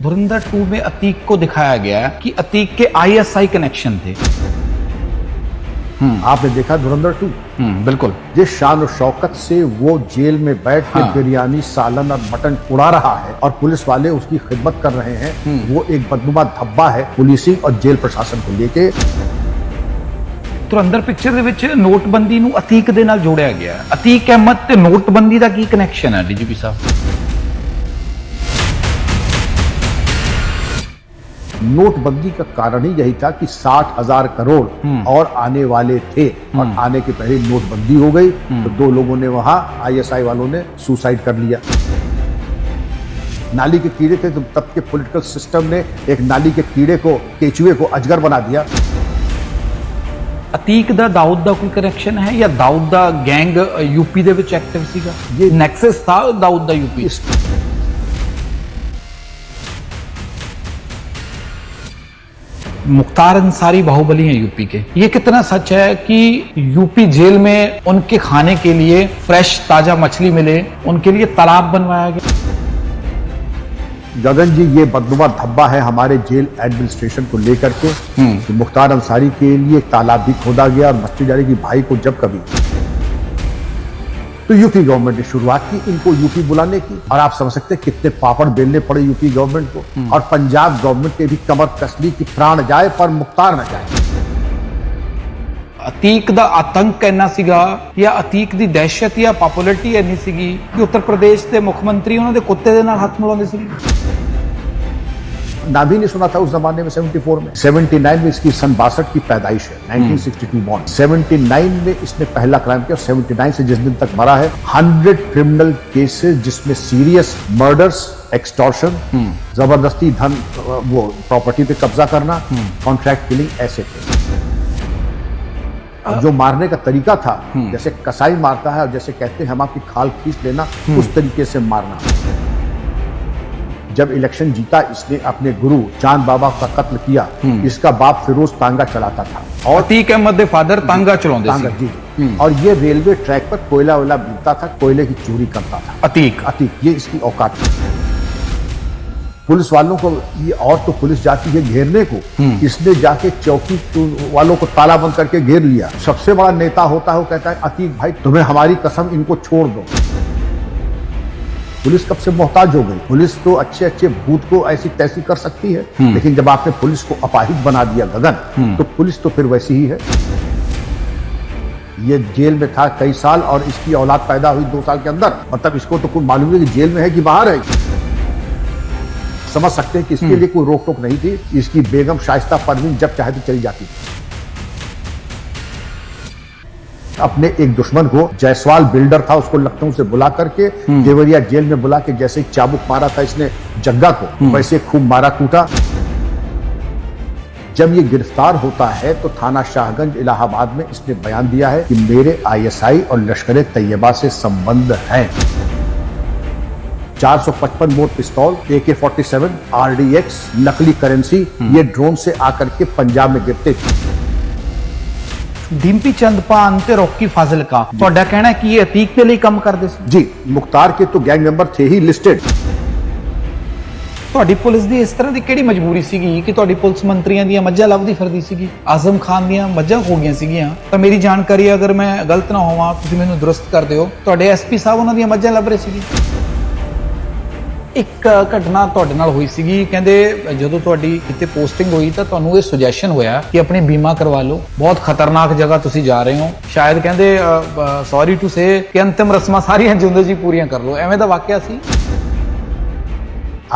धुरंधर 2 में अतीक को दिखाया गया कि अतीक के आईएसआई कनेक्शन थे। आपने देखा धुरंधर 2? बिल्कुल। जिस शान और शौकत से वो जेल में बैठ के बिरयानी, सालन और मटन उड़ा रहा है और पुलिस वाले उसकी खिदमत कर रहे हैं, वो एक बदनुमा धब्बा है पुलिसिंग और जेल प्रशासन को लेके। धुरंधर पिक्चर ਦੇ ਵਿੱਚ ਨੋਟਬੰਦੀ ਨੂੰ ਅਤੀਕ ਦੇ ਨਾਲ ਜੋੜਿਆ ਗਿਆ। ਅਤੀਕ ਅਹਿਮਦ ਤੇ ਨੋਟਬੰਦੀ ਦਾ ਕੀ ਕਨੈਕਸ਼ਨ ਹੈ ਡੀਜੀਪੀ ਸਾਹਿਬ? नोटबंदी का कारण ही यही था कि 60,000 करोड़ और आने वाले थे और आने के पहले नोटबंदी हो गई तो दो लोगों ने वहां आईएसआई वालों ने सुसाइड कर लिया। नाली के कीड़े थे तो तब के पॉलिटिकल सिस्टम ने एक नाली के कीड़े को, केचुए को अजगर बना दिया। ਅਤੀਕ ਦਾ ਦਾਊਦ ਦਾ ਕੋਈ ਕਨੈਕਸ਼ਨ ਹੈ ਜਾਂ ਦਾਊਦ ਦਾ ਗੈਂਗ यूपी ਦੇ ਵਿੱਚ ਐਕਟਿਵ ਸੀਗਾ? ये ਨੈਕਸਸ था ਦਾਊਦ ਦਾ यूपी। मुख्तार अंसारी बाहुबली हैं यूपी के। ये कितना सच है कि यूपी जेल में उनके खाने के लिए फ्रेश ताजा मछली मिले, उनके लिए तालाब बनवाया गया? गगन जी, ये बदनुमा धब्बा है हमारे जेल एडमिनिस्ट्रेशन को लेकर के कि मुख्तार अंसारी के लिए तालाब भी खोदा गया और मछली डाली की भाई को जब कभी तो यूपी गवर्नमेंट ने शुरुआत की इनको यूपी बुलाने की और आप समझ सकते हैं कितने पापड़ बेलने पड़े यूपी गवर्नमेंट को और पंजाब गवर्नमेंट के भी कमर कस ली कि प्राण जाए पर मुख्तार न जाए। अतीक दा आतंक इन्ना सीगा या अतीक दी दहशत या पॉपुलरिटी इन्नी सीगी कि उत्तर प्रदेश के मुख्यमंत्री उन्होंने कुत्ते दे नाल हाथ मिलाउंदे सीगे। नाम ही नहीं सुना था उस जमाने में। 74 में, 79 में इसकी सन 62 की पैदाइश है, 1962 बॉर्न। 79 में इसने पहला क्राइम किया, 79 से जिस दिन तक मरा है 100 क्रिमिनल केसेस जिसमें सीरियस मर्डर्स, एक्सटॉर्शन, जबरदस्ती धन वो प्रॉपर्टी पे कब्जा करना, कॉन्ट्रैक्ट किलिंग ऐसे थे। जो मारने का तरीका था जैसे कसाई मारता है और जैसे कहते हैं हम आपकी खाल खींच लेना, उस तरीके से मारना। जब इलेक्शन जीता इसने अपने गुरु चांद बाबा का कत्ल किया। इसका बाप फिरोज तांगा चलाता था और अतीक अहमद दे फादर तांगा चलाਉਂਦੇ तांगा जी। और ये रेलवे ट्रैक पर कोयला वोयला मिलता था, कोयले की चोरी करता था। अतीक ये इसकी औकात थी। पुलिस वालों को ये और तो पुलिस जाती है घेरने को, इसने जाके चौकी वालों को ताला बंद करके घेर लिया। सबसे बड़ा नेता होता है वो कहता है अतीक भाई तुम्हें हमारी कसम इनको छोड़ दो। पुलिस कब से मोहताज हो गई? पुलिस तो अच्छे अच्छे भूत को ऐसी तैसी कर सकती है, लेकिन जब आपने पुलिस को अपाहिज बना दिया गगन, तो पुलिस तो फिर वैसी ही है। ये जेल में था कई साल और इसकी औलाद पैदा हुई 2 साल के अंदर, मतलब इसको तो कोई मालूम नहीं कि जेल में है कि बाहर है। समझ सकते हैं कि इसके लिए कोई रोक टोक नहीं थी। इसकी बेगम शाइस्ता परवीन जब चाहे तो चली जाती थी। अपने एक दुश्मन को, जायसवाल बिल्डर था, उसको लखनऊ से बुला करके देवरिया जेल में बुला के जैसे ही चाबुक मारा था इसने जग्गा को, वैसे खूब मारा कूटा। जब ये गिरफ्तार होता है तो थाना शाहगंज इलाहाबाद में इसने बयान दिया है कि मेरे आईएसआई और लश्कर तैयबा से संबंध है। 455 मोर पिस्तौल, AK-47, RDX, नकली करेंसी, ये ड्रोन से आकर के पंजाब में गिरते थे। डिम्पी चंदपान ते रॉकी फाजिलका, ਤੁਹਾਡਾ ਕਹਿਣਾ ਹੈ ਕਿ ਇਹ ਅਤੀਕ ਦੇ ਲਈ ਕੰਮ ਕਰਦੇ ਸੀ? जी, मुख्तार के तो गैंग मेंबर थे ही लिस्टेड। ਤੁਹਾਡੀ ਪੁਲਿਸ ਦੀ ਇਸ ਤਰ੍ਹਾਂ ਦੀ ਕਿਹੜੀ ਮਜਬੂਰੀ ਸੀਗੀ ਕਿ ਤੁਹਾਡੀ ਪੁਲਿਸ ਮੰਤਰੀਆਂ ਦੀਆਂ ਮੱਝਾਂ ਲੱਭਦੀ ਫਿਰਦੀ ਸੀਗੀ? ਆਜ਼ਮ ਖਾਨ ਦੀਆਂ ਮੱਝਾਂ ਹੋ ਗਈਆਂ ਸੀਗੀਆਂ ਤਾਂ ਮੇਰੀ ਜਾਣਕਾਰੀ ਅਗਰ ਮੈਂ ਗਲਤ ਨਾ ਹੋਵਾਂ ਤੁਸੀਂ ਮੈਨੂੰ ਦੁਰਸਤ ਕਰ ਦਿਓ, ਤੁਹਾਡੇ ਐਸਪੀ ਸਾਹਿਬ ਉਹਨਾਂ ਦੀਆਂ ਮੱਝਾਂ ਲੱਭ ਰਹੇ ਸੀਗੇ। ਇੱਕ ਘਟਨਾ ਤੁਹਾਡੇ ਨਾਲ ਹੋਈ ਸੀਗੀ, ਕਹਿੰਦੇ ਜਦੋਂ ਤੁਹਾਡੀ ਕਿਤੇ ਪੋਸਟਿੰਗ ਹੋਈ ਤਾਂ ਤੁਹਾਨੂੰ ਇਹ ਸੁਜੈਸ਼ਨ ਹੋਇਆ ਕਿ ਆਪਣੇ ਬੀਮਾ ਕਰਵਾ ਲਓ, ਬਹੁਤ ਖਤਰਨਾਕ ਜਗ੍ਹਾ ਤੁਸੀਂ ਜਾ ਰਹੇ ਹੋ, ਸ਼ਾਇਦ ਕਹਿੰਦੇ ਸੌਰੀ ਟੂ ਸੇ ਕਿ ਅੰਤਿਮ ਰਸਮਾਂ ਸਾਰੀਆਂ ਜਿਉਂਦੇ ਜੀ ਪੂਰੀਆਂ ਕਰ ਲਓ, ਐਵੇਂ ਦਾ ਵਾਕਿਆ ਸੀ?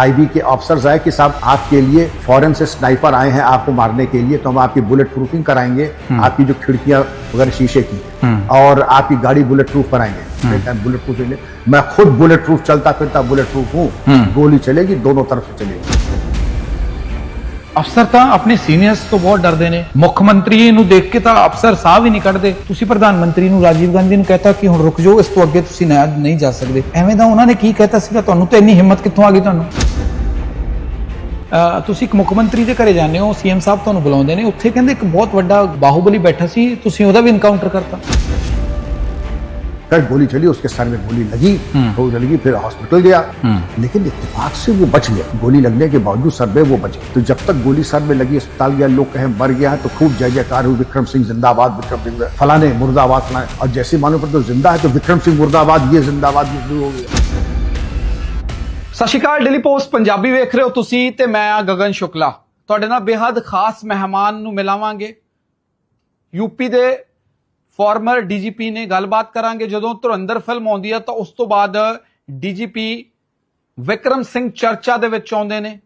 आईबी के ऑफिसर्स आए कि साहब आपके लिए फॉरेन से स्नाइपर आए हैं आपको मारने के लिए, तो हम आपकी बुलेट प्रूफिंग कराएंगे, आपकी जो खिड़कियां वगैरह शीशे की और आपकी गाड़ी बुलेट प्रूफ कराएंगे। बुलेट प्रूफ ले, मैं खुद बुलेट प्रूफ चलता फिरता बुलेट प्रूफ हूँ, गोली चलेगी दोनों तरफ से चलेगी। ਅਫਸਰ ਤਾਂ ਆਪਣੇ ਸੀਨੀਅਰਸ ਤੋਂ ਬਹੁਤ ਡਰਦੇ ਨੇ। ਮੁੱਖ ਮੰਤਰੀ ਨੂੰ ਦੇਖ ਕੇ ਤਾਂ ਅਫਸਰ ਸਾਹ ਵੀ ਨਹੀਂ ਕੱਢਦੇ। ਤੁਸੀਂ ਪ੍ਰਧਾਨ ਮੰਤਰੀ ਨੂੰ, ਰਾਜੀਵ ਗਾਂਧੀ ਨੂੰ ਕਹਿਤਾ ਕਿ ਹੁਣ ਰੁਕ ਜਾਓ, ਇਸ ਤੋਂ ਅੱਗੇ ਤੁਸੀਂ ਨਹੀਂ ਜਾ ਸਕਦੇ, ਐਵੇਂ ਦਾ ਉਹਨਾਂ ਨੇ ਕੀ ਕਹਿਤਾ ਸੀਗਾ? ਤੁਹਾਨੂੰ ਤਾਂ ਇੰਨੀ ਹਿੰਮਤ ਕਿੱਥੋਂ ਆ ਗਈ ਤੁਹਾਨੂੰ? ਤੁਸੀਂ ਇੱਕ ਮੁੱਖ ਮੰਤਰੀ ਦੇ ਘਰੇ ਜਾਂਦੇ ਹੋ, ਸੀਐਮ ਸਾਹਿਬ ਤੁਹਾਨੂੰ ਬੁਲਾਉਂਦੇ ਨੇ, ਉੱਥੇ ਕਹਿੰਦੇ ਇੱਕ ਬਹੁਤ ਵੱਡਾ ਬਾਹੂਬਲੀ ਬੈਠਾ ਸੀ, ਤੁਸੀਂ ਉਹਦਾ ਵੀ ਇਨਕਾਊਂਟਰ ਕਰਤਾ। कल गोली चली, उसके सर में गोली लगी, गोली लगी, फिर हॉस्पिटल गया, लेकिन इत्तेफाक से वो बच गया। गोली लगने के बावजूद सर में वो बचे। तो जब तक गोली सर में लगी, अस्पताल गया, लोग कहे मर गया है, तो खूब जय जयकार हुई, विक्रम सिंह जिंदाबाद, विक्रम सिंह फलाने मुर्दाबाद फलाने, और जैसे मालूम पड़ता तो जिंदा है, तो विक्रम सिंह मुर्दाबाद, ये जिंदाबाद ये शुरू हो गया। ਸਤਿ ਸ਼੍ਰੀ ਅਕਾਲ, ਡੇਲੀ ਪੋਸਟ ਪੰਜਾਬੀ ਵੇਖ ਰਹੇ ਹੋ ਤੁਸੀਂ ਤੇ ਮੈਂ ਆ ਗਗਨ ਸ਼ੁਕਲਾ। ਤੁਹਾਡੇ ਨਾਲ ਬੇहद ਖਾਸ ਮਹਿਮਾਨ ਨੂੰ ਮਿਲਾਵਾਂਗੇ। ਯੂਪੀ ਦੇ ਫਾਰਮਰ ਡੀਜੀਪੀ ਨੇ ਗੱਲਬਾਤ ਕਰਾਂਗੇ। ਜਦੋਂ ਧੁਰੰਦਰ ਫਿਲਮ ਆਉਂਦੀ ਹੈ ਤਾਂ ਉਸ ਤੋਂ ਬਾਅਦ ਡੀਜੀਪੀ ਵਿਕਰਮ ਸਿੰਘ ਚਰਚਾ ਦੇ ਵਿੱਚ ਆਉਂਦੇ ਨੇ।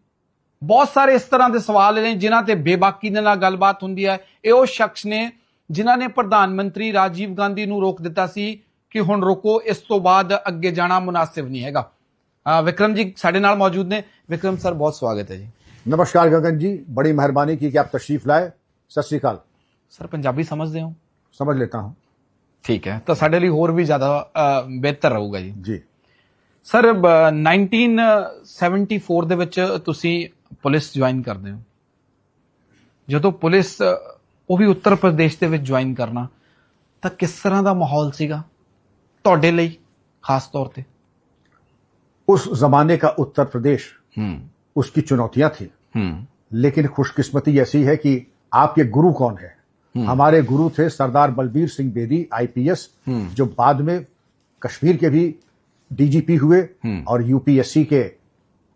ਬਹੁਤ ਸਾਰੇ ਇਸ ਤਰ੍ਹਾਂ ਦੇ ਸਵਾਲ ਨੇ ਜਿਨ੍ਹਾਂ ਤੇ ਬੇਬਾਕੀ ਦੇ ਨਾਲ ਗੱਲਬਾਤ ਹੁੰਦੀ ਹੈ। ਇਹ ਉਹ ਸ਼ਖਸ ਨੇ ਜਿਨ੍ਹਾਂ ਨੇ ਪ੍ਰਧਾਨ ਮੰਤਰੀ ਰਾਜੀਵ ਗਾਂਧੀ ਨੂੰ ਰੋਕ ਦਿੱਤਾ ਸੀ ਕਿ ਹੁਣ ਰੁਕੋ, ਇਸ ਤੋਂ ਬਾਅਦ ਅੱਗੇ ਜਾਣਾ ਮੁਨਾਸਿਬ ਨਹੀਂ ਹੈਗਾ। विक्रम जी साढ़े नाल मौजूद ने। विक्रम सर बहुत स्वागत है जी। नमस्कार गगन जी, बड़ी मेहरबानी की कि आप तशरीफ लाए। सत श्री अकाल सर। पंजाबी समझते हो? समझ लेता हूं। ठीक है, तो साढ़े लिए होर भी ज्यादा बेहतर रहूगा जी। जी सर, 1974 ਦੇ ਵਿੱਚ ਤੁਸੀਂ ਪੁਲਿਸ ਜੁਆਇਨ ਕਰਦੇ ਹੋ। ਜਦੋਂ ਪੁਲਿਸ ਉਹ ਵੀ ਉੱਤਰ ਪ੍ਰਦੇਸ਼ ਦੇ ਵਿੱਚ ਜੁਆਇਨ ਕਰਨਾ, ਤਾਂ ਕਿਸ ਤਰ੍ਹਾਂ ਦਾ ਮਾਹੌਲ ਸੀਗਾ ਤੁਹਾਡੇ ਲਈ ਖਾਸ ਤੌਰ ਤੇ? उस जमाने का उत्तर प्रदेश, उसकी चुनौतियां थी, लेकिन खुशकिस्मती ऐसी है कि आपके गुरु कौन है? हमारे गुरु थे सरदार बलबीर सिंह बेदी, आईपीएस, जो बाद में कश्मीर के भी डीजीपी हुए और यूपीएससी के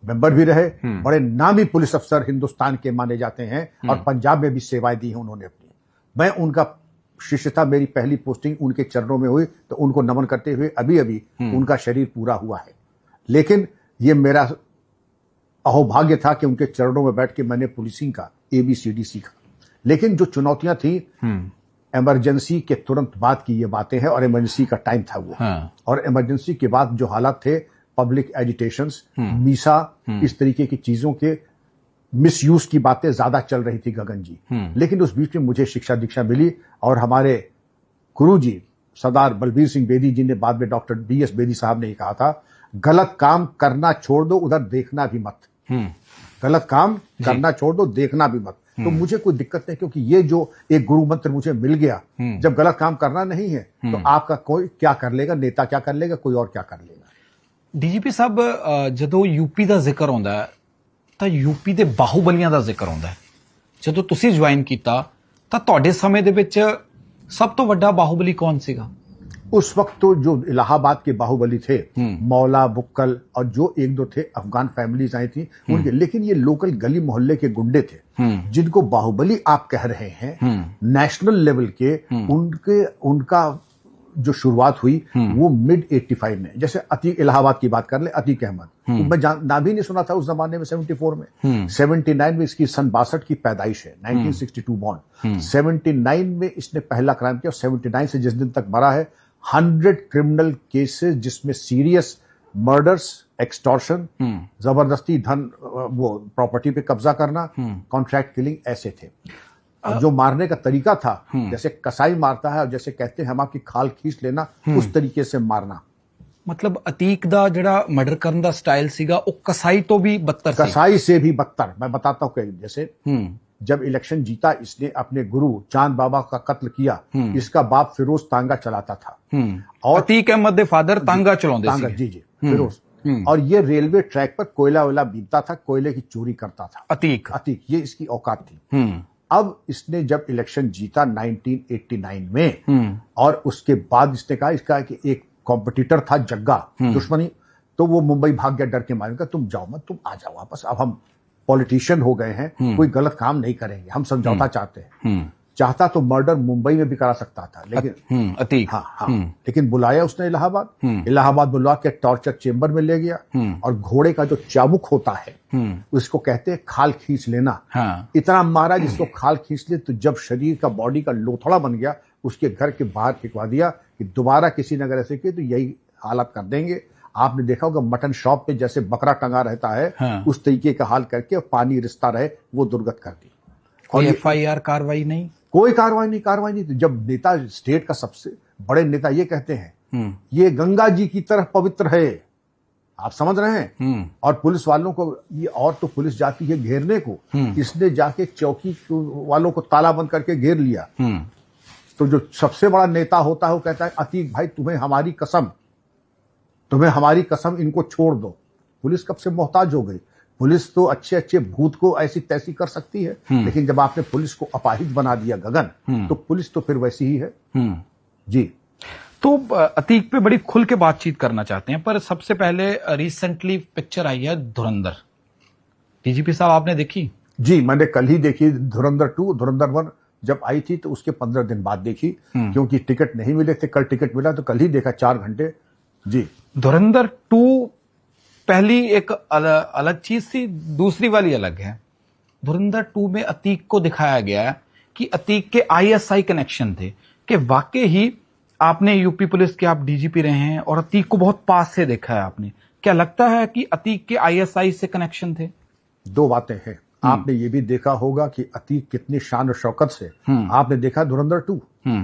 मेंबर भी रहे। बड़े नामी पुलिस अफसर हिंदुस्तान के माने जाते हैं और पंजाब में भी सेवाएं दी हैं उन्होंने अपनी। मैं उनका शिष्य था, मेरी पहली पोस्टिंग उनके चरणों में हुई, तो उनको नमन करते हुए अभी अभी उनका शरीर पूरा हुआ है। लेकिन ये मेरा अहोभाग्य था कि उनके चरणों में बैठ के मैंने पुलिसिंग का ABCD सीखा। लेकिन जो चुनौतियां थी, इमरजेंसी के तुरंत बाद की ये बातें हैं, और इमरजेंसी का टाइम था वो। और इमरजेंसी के बाद जो हालात थे, पब्लिक एजिटेशंस, मीसा, इस तरीके की चीजों के मिसयूज की बातें ज्यादा चल रही थी गगन जी। लेकिन उस बीच में मुझे शिक्षा दीक्षा मिली, और हमारे गुरु जी सरदार बलबीर सिंह बेदी जी ने बाद में डॉक्टर BS बेदी साहब ने कहा था, गलत काम करना छोड़ दो, उधर देखना भी मत। गलत काम करना छोड़ दो, देखना भी मत। तो मुझे कोई दिक्कत नहीं, क्योंकि ये जो एक गुरु मंत्र मुझे मिल गया, जब गलत काम करना नहीं है तो आपका कोई क्या कर लेगा, नेता क्या कर लेगा, कोई और क्या कर लेगा। ਡੀਜੀਪੀ ਸਾਹਿਬ, ਜਦੋਂ ਯੂਪੀ ਦਾ ਜ਼ਿਕਰ ਆਉਂਦਾ ਹੈ ਤਾਂ ਯੂਪੀ ਦੇ ਬਾਹੂਬਲੀਆਂ ਦਾ ਜ਼ਿਕਰ ਆਉਂਦਾ ਹੈ। ਜਦੋਂ ਤੁਸੀਂ ਜੁਆਇਨ ਕੀਤਾ ਤਾਂ ਤੁਹਾਡੇ ਸਮੇਂ ਦੇ ਵਿੱਚ ਸਭ ਤੋਂ ਵੱਡਾ ਬਾਹੂਬਲੀ ਕੌਣ ਸੀਗਾ? उस वक्त तो जो इलाहाबाद के बाहुबली थे, मौला, बुक्कल, और जो एक दो थे अफगान फैमिलीज आई थी उनके, लेकिन ये लोकल गली मोहल्ले के गुंडे थे जिनको बाहुबली आप कह रहे हैं, नेशनल लेवल के उनका जो शुरुआत हुई वो मिड 85 में। जैसे अतीक, इलाहाबाद की बात कर ले, अतीक अहमद, मैं ना भी नहीं सुना था उस जमाने में। 74 में, 79 में इसकी सन 62 की पैदाइश है, 1962 बॉर्न। 79 में इसने पहला क्राइम किया, और 79 से जिस दिन तक मरा है 100 क्रिमिनल केसेस, जिसमें सीरियस मर्डर्स, एक्सटॉर्शन, जबरदस्ती धन, वो प्रॉपर्टी पे कब्जा करना, कॉन्ट्रैक्ट किलिंग, ऐसे थे। और जो मारने का तरीका था, जैसे कसाई मारता है और जैसे कहते हैं हम आपकी खाल खींच लेना, उस तरीके से मारना। मतलब अतीक दा जड़ा मर्डर करने दा स्टाइल सीगा वो कसाई तो भी बदतर सी। कसाई से भी बदतर। मैं बताता हूँ, जैसे जब इलेक्शन जीता इसने, अपने गुरु चांद बाबा का कत्ल किया। इसका बाप फिरोज तांगा चलाता था, और अतीक अहमद दे फादर तांगा चलाਉਂਦੇ ਸੀ। जी जी, फिरोज। और ये रेलवे ट्रैक पर कोयला वोयला बीनता था, कोयले की चोरी करता था। अतीक ये इसकी औकात थी। अब इसने जब इलेक्शन जीता 1989 में, और उसके बाद इसने कहा, इसका कि एक कॉम्पिटिटर था जग्गा, दुश्मनी, तो वो मुंबई भाग गया डर के मारे। का तुम जाओ मत, तुम आ जाओ वापस, अब हम पॉलिटिशियन हो गए हैं, कोई गलत काम नहीं करेंगे, हम समझौता चाहते हैं। चाहता तो मर्डर मुंबई में भी करा सकता था, लेकिन अतीक, हाँ, लेकिन बुलाया उसने इलाहाबाद बुला के टॉर्चर चेंबर में ले गया, और घोड़े का जो चाबुक होता है उसको कहते हैं खाल खींच लेना। इतना मारा जिसको खाल खींच ले, तो जब शरीर का, बॉडी का लोथड़ा बन गया, उसके घर के बाहर फेंकवा दिया कि दोबारा किसी ने अगर ऐसे किए तो यही हालत कर देंगे। आपने देखा होगा मटन शॉप पे जैसे बकरा टंगा रहता है, उस तरीके का हाल करके पानी रिश्ता रहे, वो दुर्गत कर दी। कोई FIR कार्रवाई नहीं, कोई कार्रवाई नहीं। तो जब नेता, स्टेट का सबसे बड़े नेता ये कहते हैं ये गंगा जी की तरह पवित्र है, आप समझ रहे हैं, और पुलिस वालों को ये, और तो पुलिस जाती है घेरने को, इसने जाके चौकी वालों को ताला बंद करके घेर लिया। तो जो सबसे बड़ा नेता होता है वो कहता है अतीक भाई तुम्हें हमारी कसम इनको छोड़ दो। पुलिस कब से मोहताज हो गई? पुलिस तो अच्छे अच्छे भूत को ऐसी तैसी कर सकती है, लेकिन जब आपने पुलिस को अपाहिज बना दिया गगन, तो पुलिस तो फिर वैसी ही है। जी। तो अतीक पे बड़ी खुल के बातचीत करना चाहते हैं, पर सबसे पहले रिसेंटली पिक्चर आई है धुरंधर। डीजीपी साहब आपने देखी? जी, मैंने कल ही देखी धुरंधर 2। धुरंधर 1 जब आई थी तो उसके 15 दिन बाद देखी, क्योंकि टिकट नहीं मिले थे। कल टिकट मिला तो कल ही देखा 4 घंटे। जी। धुरंधर 2 पहली एक अलग चीज थी, दूसरी वाली अलग है। धुरंधर 2 में अतीक को दिखाया गया कि अतीक के आईएसआई कनेक्शन थे, कि वाकई ही आपने यूपी पुलिस के आप डीजीपी रहे हैं और अतीक को बहुत पास से देखा है आपने। क्या लगता है कि अतीक के आईएसआई से कनेक्शन थे? 2 बातें हैं। आपने ये भी देखा होगा कि अतीक कितनी शान और शौकत से, आपने देखा धुरंधर 2?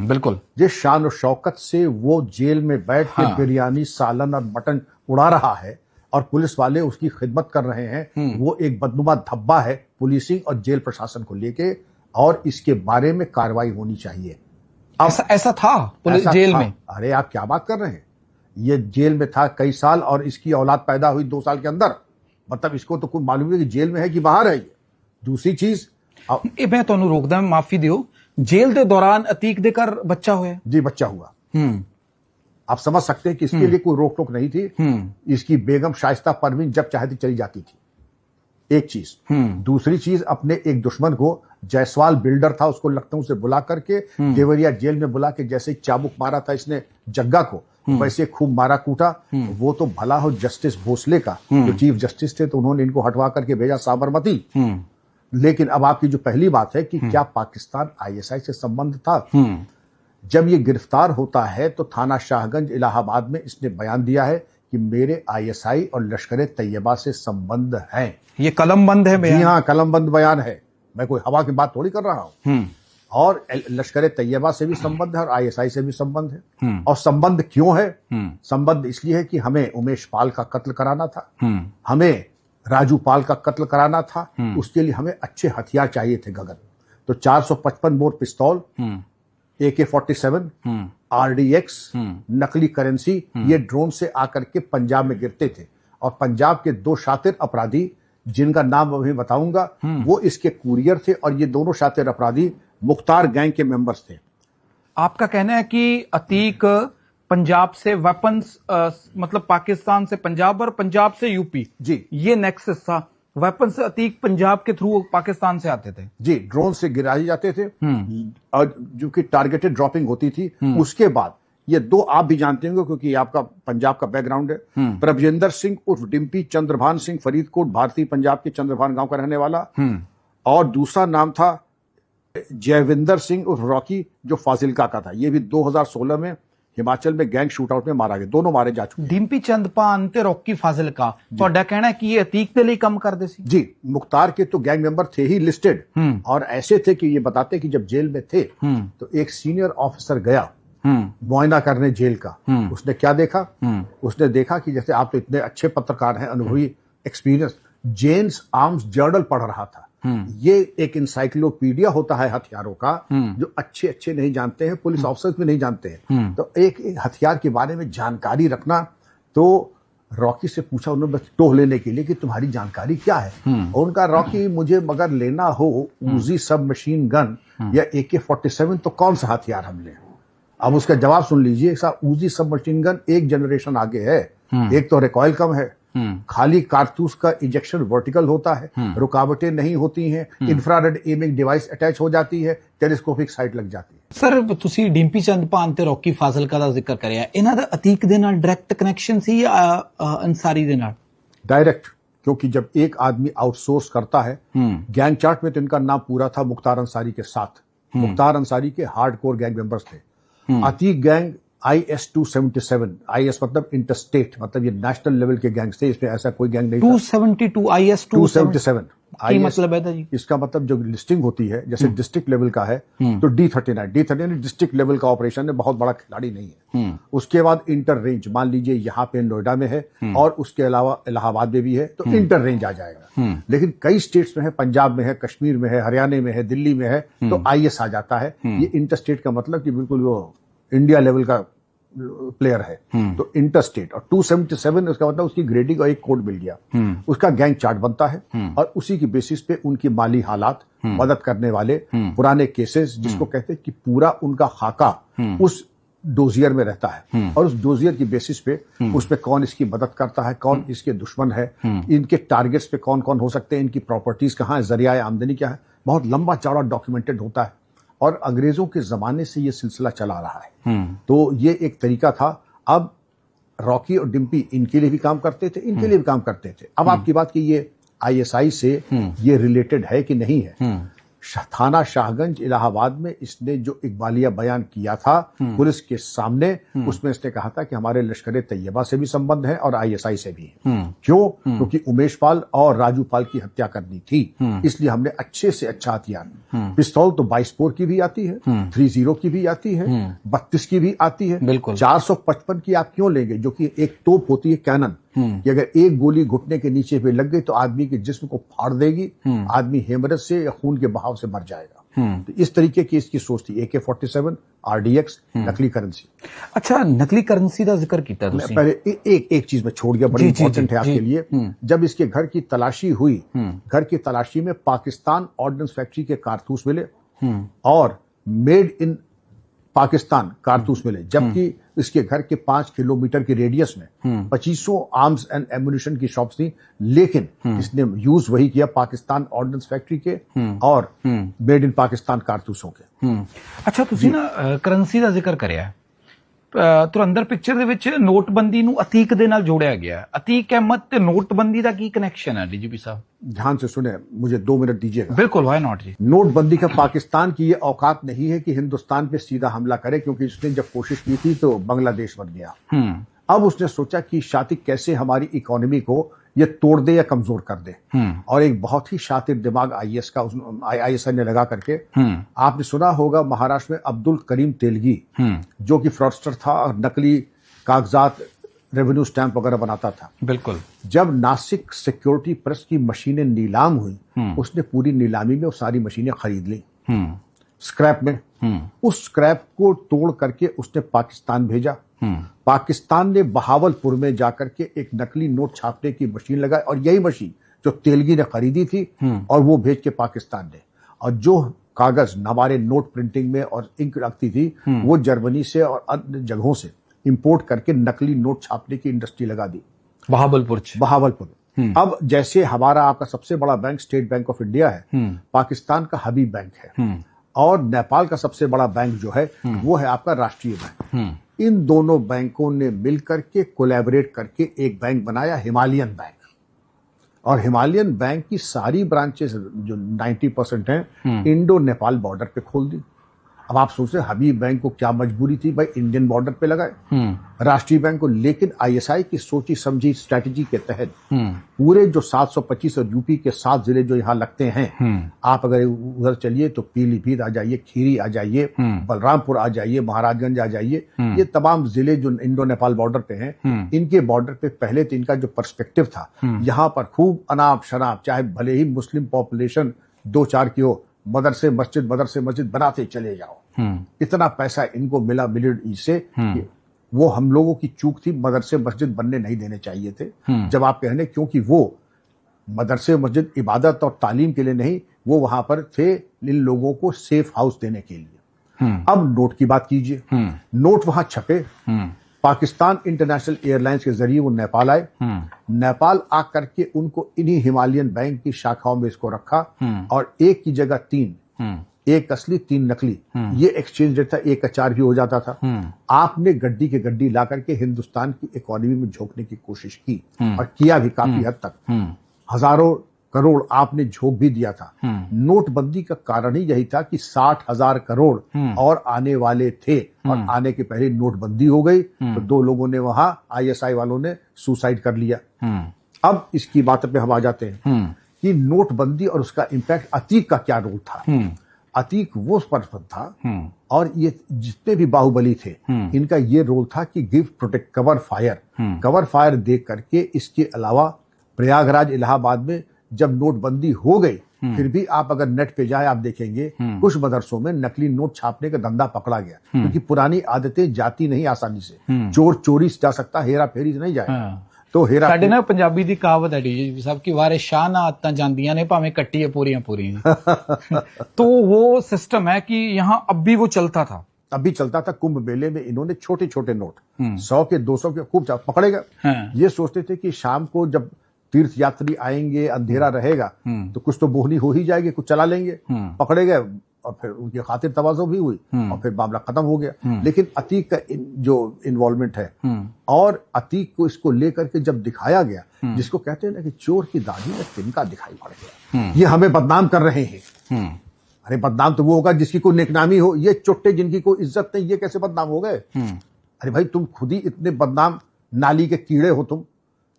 बिल्कुल। जिस शान और शौकत से वो जेल में बैठ के बिरयानी, सालन और मटन उड़ा रहा है और पुलिस वाले उसकी खिदमत कर रहे हैं, वो एक बदनुमा धब्बा है पुलिसिंग और जेल प्रशासन को लेके, और इसके बारे में कार्रवाई होनी चाहिए। ऐसा था पुलिस जेल में? अरे आप क्या बात कर रहे हैं, ये जेल में था कई साल और इसकी औलाद पैदा हुई 2 साल के अंदर। मतलब इसको तो कुछ मालूम नहीं कि जेल में है कि बाहर है। ये दूसरी चीज, मैं तो रोकदा, माफी दियो, जेल के दौरान अतीक देकर बच्चा हुआ? जी, बच्चा हुआ। आप समझ सकते हैं कि इसके लिए कोई रोक टोक नहीं थी। इसकी बेगम शाइस्ता परवीन जब चाहती चली जाती थी, एक चीज। दूसरी चीज, अपने एक दुश्मन को, जायसवाल बिल्डर था, उसको लखनऊ से बुला करके देवरिया जेल में बुला के जैसे चाबुक मारा था इसने जग्गा को, वैसे खूब मारा कूटा। वो तो भला हो जस्टिस भोसले का, जो चीफ जस्टिस थे, तो उन्होंने इनको हटवा करके भेजा साबरमती। लेकिन अब आपकी जो पहली बात है कि क्या पाकिस्तान आईएसआई से संबंध था, जब ये गिरफ्तार होता है तो थाना शाहगंज इलाहाबाद में इसने बयान दिया है कि मेरे आईएसआई और लश्कर तैयबा से संबंध है। ये कलमबंद है बयान? जी हाँ, कलमबंद बयान है। मैं कोई हवा की बात थोड़ी कर रहा हूं। और लश्कर तैयबा से भी संबंध है और आईएसआई से भी संबंध है। और संबंध क्यों है? संबंध इसलिए है कि हमें उमेश पाल का कत्ल कराना था, हमें राजू पाल का कत्ल कराना था। उसके लिए हमें अच्छे हथियार चाहिए थे गगन। तो 455 बोर पिस्तौल, AK-47, RDX, नकली करेंसी, ये ड्रोन से आकर के पंजाब में गिरते थे। और पंजाब के 2 शातिर अपराधी, जिनका नाम अभी बताऊंगा, वो इसके कुरियर थे। और ये दोनों शातिर अपराधी मुख्तार गैंग के मेंबर्स थे। आपका कहना है कि अतीक पंजाब से वेपन्स, मतलब पाकिस्तान से पंजाब और पंजाब से यूपी, जी, ये नेक्सस था। वेपन्स अतीक पंजाब के थ्रू पाकिस्तान से आते थे? जी, ड्रोन से गिराए जाते थे और जो कि टारगेटेड ड्रॉपिंग होती थी। उसके बाद ये 2 आप भी जानते होंगे क्योंकि आपका पंजाब का बैकग्राउंड है। प्रभजेंद्र सिंह उर्फ डिम्पी चंद्रभान सिंह, फरीदकोट, भारतीय पंजाब के चंद्रभान गांव का रहने वाला। और दूसरा नाम था जयविंदर सिंह उर्फ रॉकी, जो फाजिलका का था। ये भी 2016 में हिमाचल में गैंग शूटआउट में मारा गया। दोनों मारे जा चुके। डिम्पी चंदपान ते रॉकी फाजिलका, ਤੁਹਾਡਾ कहना है कि ये अतीक के लिए कम कर दे सी? जी, मुख्तार के तो गैंग मेंबर थे ही लिस्टेड, और ऐसे थे कि ये बताते कि जब जेल में थे तो एक सीनियर ऑफिसर गया मुआयना करने जेल का। उसने क्या देखा? उसने देखा कि जैसे आप तो इतने अच्छे पत्रकार हैं, अनुभवी, एक्सपीरियंस, जेम्स आर्म्स जर्नल पढ़ रहा था। ये एक इंसाइक्लोपीडिया होता है हथियारों का, जो अच्छे नहीं जानते हैं, पुलिस ऑफिसर्स भी नहीं जानते हैं। तो एक हथियार के बारे में जानकारी रखना। तो रॉकी से पूछा उन्होंने बस टोह लेने के लिए कि तुम्हारी जानकारी क्या है। और उनका, रॉकी मुझे मगर लेना हो उजी सब मशीन गन या AK-47 तो कौन सा हथियार हम लें? अब उसका जवाब सुन लीजिए साहब। उजी सब मशीन गन एक जनरेशन आगे है। एक तो रिकॉइल कम है, खाली कारतूस का इजेक्शन वर्टिकल होता है, रुकावटें नहीं होती हैं, इंफ्रारेड एमिंग डिवाइस अटैच हो जाती है, टेलीस्कोपिक साइट लग जाती है। सर, ਤੁਸੀਂ ਡਿੰਪੀ ਚੰਦਪਾਨ ਤੇ ਰੌਕੀ ਫਾਜ਼ਿਲਕਾ ਦਾ ਜ਼ਿਕਰ ਕਰਿਆ, ਇਹਨਾਂ ਦਾ ਅਤੀਕ ਦੇ ਨਾਲ डायरेक्ट कनेक्शन सी या अंसारी दे नाल? डायरेक्ट, क्योंकि जब एक आदमी आउटसोर्स करता है, गैंग चार्ट में तो इनका नाम पूरा था मुख्तार अंसारी के साथ। मुख्तार अंसारी के हार्डकोर गैंग मेंबर्स थे। अतीक गैंग IS-277, IS मतलब इंटरस्टेट, मतलब ये नेशनल लेवल के गैंग्स थे। इसमें ऐसा कोई गैंग नहीं था। 272 IS-277 की मतलब है जी? इसका मतलब जो लिस्टिंग होती है, जैसे डिस्ट्रिक्ट लेवल का है तो D39 डिस्ट्रिक्ट लेवल का ऑपरेशन है, बहुत बड़ा खिलाड़ी नहीं है। उसके बाद इंटर रेंज, मान लीजिए यहाँ पे नोएडा में है और उसके अलावा इलाहाबाद में भी है तो इंटर रेंज आ जाएगा। लेकिन कई स्टेट्स में है, पंजाब में है, कश्मीर में है, हरियाणा में है, दिल्ली में है तो IS आ जाता है। ये इंटर स्टेट का मतलब कि बिल्कुल वो इंडिया लेवल का प्लेयर है। तो इंटर स्टेट और 277 उसका मतलब उसकी ग्रेडिंग और एक कोड मिल गया। उसका गैंग चार्ट बनता है और उसी की बेसिस पे उनकी माली हालात, मदद करने वाले पुराने केसेस, जिसको कहते हैं कि पूरा उनका खाका उस डोजियर में रहता है और उस डोजियर की बेसिस पे उसमें कौन इसकी मदद करता है, कौन इसके दुश्मन है, इनके टारगेट्स पे कौन कौन हो सकते हैं, इनकी प्रॉपर्टीज कहाँ है, जरिया आमदनी क्या है, बहुत लंबा चौड़ा डॉक्यूमेंटेड होता है। और अंग्रेजों के जमाने से ये सिलसिला चला रहा है। तो ये एक तरीका था। अब रॉकी और डिम्पी इनके लिए भी काम करते थे, इनके लिए भी काम करते थे। अब आपकी बात कि ये ISI से ये रिलेटेड है कि नहीं है, थाना शाहगंज इलाहाबाद में इसने जो इकबालिया बयान किया था पुलिस के सामने, उसमें इसने कहा था कि हमारे लश्कर तैयबा से भी संबंध है और ISI से भी है। क्यों? क्योंकि उमेश पाल और राजू पाल की हत्या करनी थी, इसलिए हमने अच्छे से अच्छा हथियार, पिस्तौल तो 22 बोर की भी आती है, 30 की भी आती है, 32 की भी आती है, 455 की आप क्यों लेंगे, जो कि एक तोप होती है कैनन, कि अगर एक गोली घुटने के नीचे पे लग गई तो आदमी के जिस्म को फाड़ देगी, आदमी हेमरेज से या खून के बहाव से मर जाएगा। तो इस तरीके की इसकी सोच थी। AK-47 RDX नकली करेंसी। अच्छा, नकली करेंसी का जिक्र किया तुसीं। पहले एक चीज में छोड़ गया, बड़ी इंपॉर्टेंट है आपके लिए। जब इसके घर की तलाशी हुई, घर की तलाशी में पाकिस्तान ऑर्डिनेंस फैक्ट्री के कारतूस मिले और मेड इन पाकिस्तान कारतूस मिले, जबकि इसके घर के 5 किलोमीटर के रेडियस में 2500 आर्म्स एंड एम्युनिशन की शॉप्स थी, लेकिन इसने यूज वही किया पाकिस्तान ऑर्डिनेंस फैक्ट्री के और मेड इन पाकिस्तान कारतूसों के। अच्छा, तुसी ना करंसी का जिक्र करिया, तुरंदर पिक्चर दे विच नोटबंदी नूं अतीक दे नाल जोड़िया गया। अतीक अहमद ते नोटबंदी दा की कनेक्शन है DGP साहब? ध्यान से सुने, मुझे 2 मिनट दीजिएगा। बिल्कुल, व्हाई नॉट जी। नोटबंदी का पाकिस्तान की ये औकात नहीं है कि हिंदुस्तान पे सीधा हमला करे, क्योंकि उसने जब कोशिश की थी तो बांग्लादेश बन गया। अब उसने सोचा कि शातिर कैसे हमारी इकोनॉमी को ये तोड़ दे या कमजोर कर दे, और एक बहुत ही शातिर दिमाग ISI ने लगा करके, आपने सुना होगा महाराष्ट्र में अब्दुल करीम तेलगी, जो कि फ्रॉडस्टर था और नकली कागजात, रेवेन्यू स्टैंप वगैरह बनाता था। बिल्कुल। जब नासिक सिक्योरिटी प्रेस की मशीनें नीलाम हुई, उसने पूरी नीलामी में वो सारी मशीनें खरीद ली स्क्रैप में। उस स्क्रैप को तोड़ करके उसने पाकिस्तान भेजा। पाकिस्तान ने बहावलपुर में जाकर के एक नकली नोट छापने की मशीन लगाई, और यही मशीन जो तेलगी ने खरीदी थी और वो भेज के पाकिस्तान ने, और जो कागज हमारे नोट प्रिंटिंग में और इंक लगती थी वो जर्मनी से और अन्य जगहों से इंपोर्ट करके नकली नोट छापने की इंडस्ट्री लगा दी बहावलपुर। अब जैसे हमारा आपका सबसे बड़ा bank state bank of India है, पाकिस्तान का हबीब बैंक है, और नेपाल का सबसे बड़ा बैंक जो है वो है आपका राष्ट्रीय बैंक। इन दोनों बैंकों ने मिलकर के कोलैबोरेट करके एक बैंक बनाया, हिमालयन बैंक, और हिमालयन बैंक की सारी ब्रांचेस जो 90% हैं इंडो नेपाल बॉर्डर पे खोल दी। अब आप सोच रहे हबीब बैंक को क्या मजबूरी थी भाई इंडियन बॉर्डर पे लगाए राष्ट्रीय बैंक को, लेकिन ISI की सोची समझी स्ट्रैटेजी के तहत पूरे जो 725 और यूपी के 7 जिले जो यहाँ लगते हैं, आप अगर उधर चलिए तो पीलीभीत आ जाइए, खीरी आ जाइए, बलरामपुर आ जाइए, महाराजगंज आ जाइए, ये तमाम जिले जो इंडो नेपाल बॉर्डर पे हैं, इनके बॉर्डर पे पहले तो इनका जो पर्सपेक्टिव था, यहाँ पर खूब अनाप शनाप, चाहे भले ही मुस्लिम पॉपुलेशन 2-4 की हो, मदरसे मस्जिद बनाते चले जाओ। इतना पैसा इनको मिला मिडिल ईस्ट से, वो हम लोगों की चूक थी, मदरसे मस्जिद बनने नहीं देने चाहिए थे। जब आप कहने, क्योंकि वो मदरसे मस्जिद इबादत और तालीम के लिए नहीं, वो वहां पर थे इन लोगों को सेफ हाउस देने के लिए। अब नोट की बात कीजिए, नोट वहां छपे, पाकिस्तान इंटरनेशनल एयरलाइंस के जरिए वो नेपाल आए, नेपाल आकर के उनको इन्हीं हिमालयन बैंक की शाखाओं में इसको रखा, और एक की जगह 3, एक असली 3 नकली, ये एक्सचेंज रेट था, 1 का 4 भी हो जाता था। आपने गड्डी के गड्डी ला करके हिंदुस्तान की इकोनॉमी में झोंकने की कोशिश की, और किया भी काफी हद तक, हजारों करोड़ आपने झोंक भी दिया था। नोटबंदी का कारण ही यही था कि 60,000 करोड़ और आने वाले थे, और आने के पहले नोटबंदी हो गई, तो 2 लोगों ने वहां ISI वालों ने सुसाइड कर लिया। अब इसकी बात पे हम आ जाते हैं कि नोटबंदी और उसका इम्पैक्ट अतीक का क्या रोल था। अतीक वो पर्सन था और ये जितने भी बाहुबली थे इनका ये रोल था कि गिव प्रोटेक्ट कवर फायर देख करके। इसके अलावा प्रयागराज इलाहाबाद में जब नोटबंदी हो गई फिर भी आप अगर नेट पे जाए आप देखेंगे कुछ मदरसों में नकली नोट छापने का धंधा पकड़ा गया, क्योंकि पुरानी आदतें जाती नहीं आसानी से। चोर चोरी से जा सकता, हेरा फेरी से नहीं जाए। तो हेरा ਸਾਡੇ ਨਾ ਪੰਜਾਬੀ ਦੀ ਕਹਾਵਤ ਹੈ ਡੀ ਸਾਹਿਬ ਕਿ ਵਾਰੇ ਸ਼ਾਹ ਨਾ ਆਦਤਾਂ ਜਾਂਦੀਆਂ ਨੇ ਭਾਵੇਂ ਕੱਟੀਏ पूरियां तो वो सिस्टम है कि यहाँ अब भी वो चलता था। अभी चलता था। कुंभ मेले में इन्होंने छोटे छोटे नोट 100 के 200 के खूब पकड़े गए। ये सोचते थे कि शाम को जब तीर्थ यात्री आएंगे अंधेरा रहेगा तो कुछ तो बोहनी हो ही जाएगी, कुछ चला लेंगे। पकड़े गए और फिर उनकी खातिर तवाज़ो भी हुई और फिर मामला खत्म हो गया। लेकिन अतीक का जो इन्वॉल्वमेंट है और अतीक को इसको लेकर के जब दिखाया गया, जिसको कहते हैं ना कि चोर की दाढ़ी में तिनका दिखाई पड़ गया, ये हमें बदनाम कर रहे हैं। अरे बदनाम तो वो होगा जिसकी कोई नेकनामी हो, ये चुट्टे जिनकी कोई इज्जत नहीं, ये कैसे बदनाम हो गए? अरे भाई तुम खुद ही इतने बदनाम नाली के कीड़े हो। तुम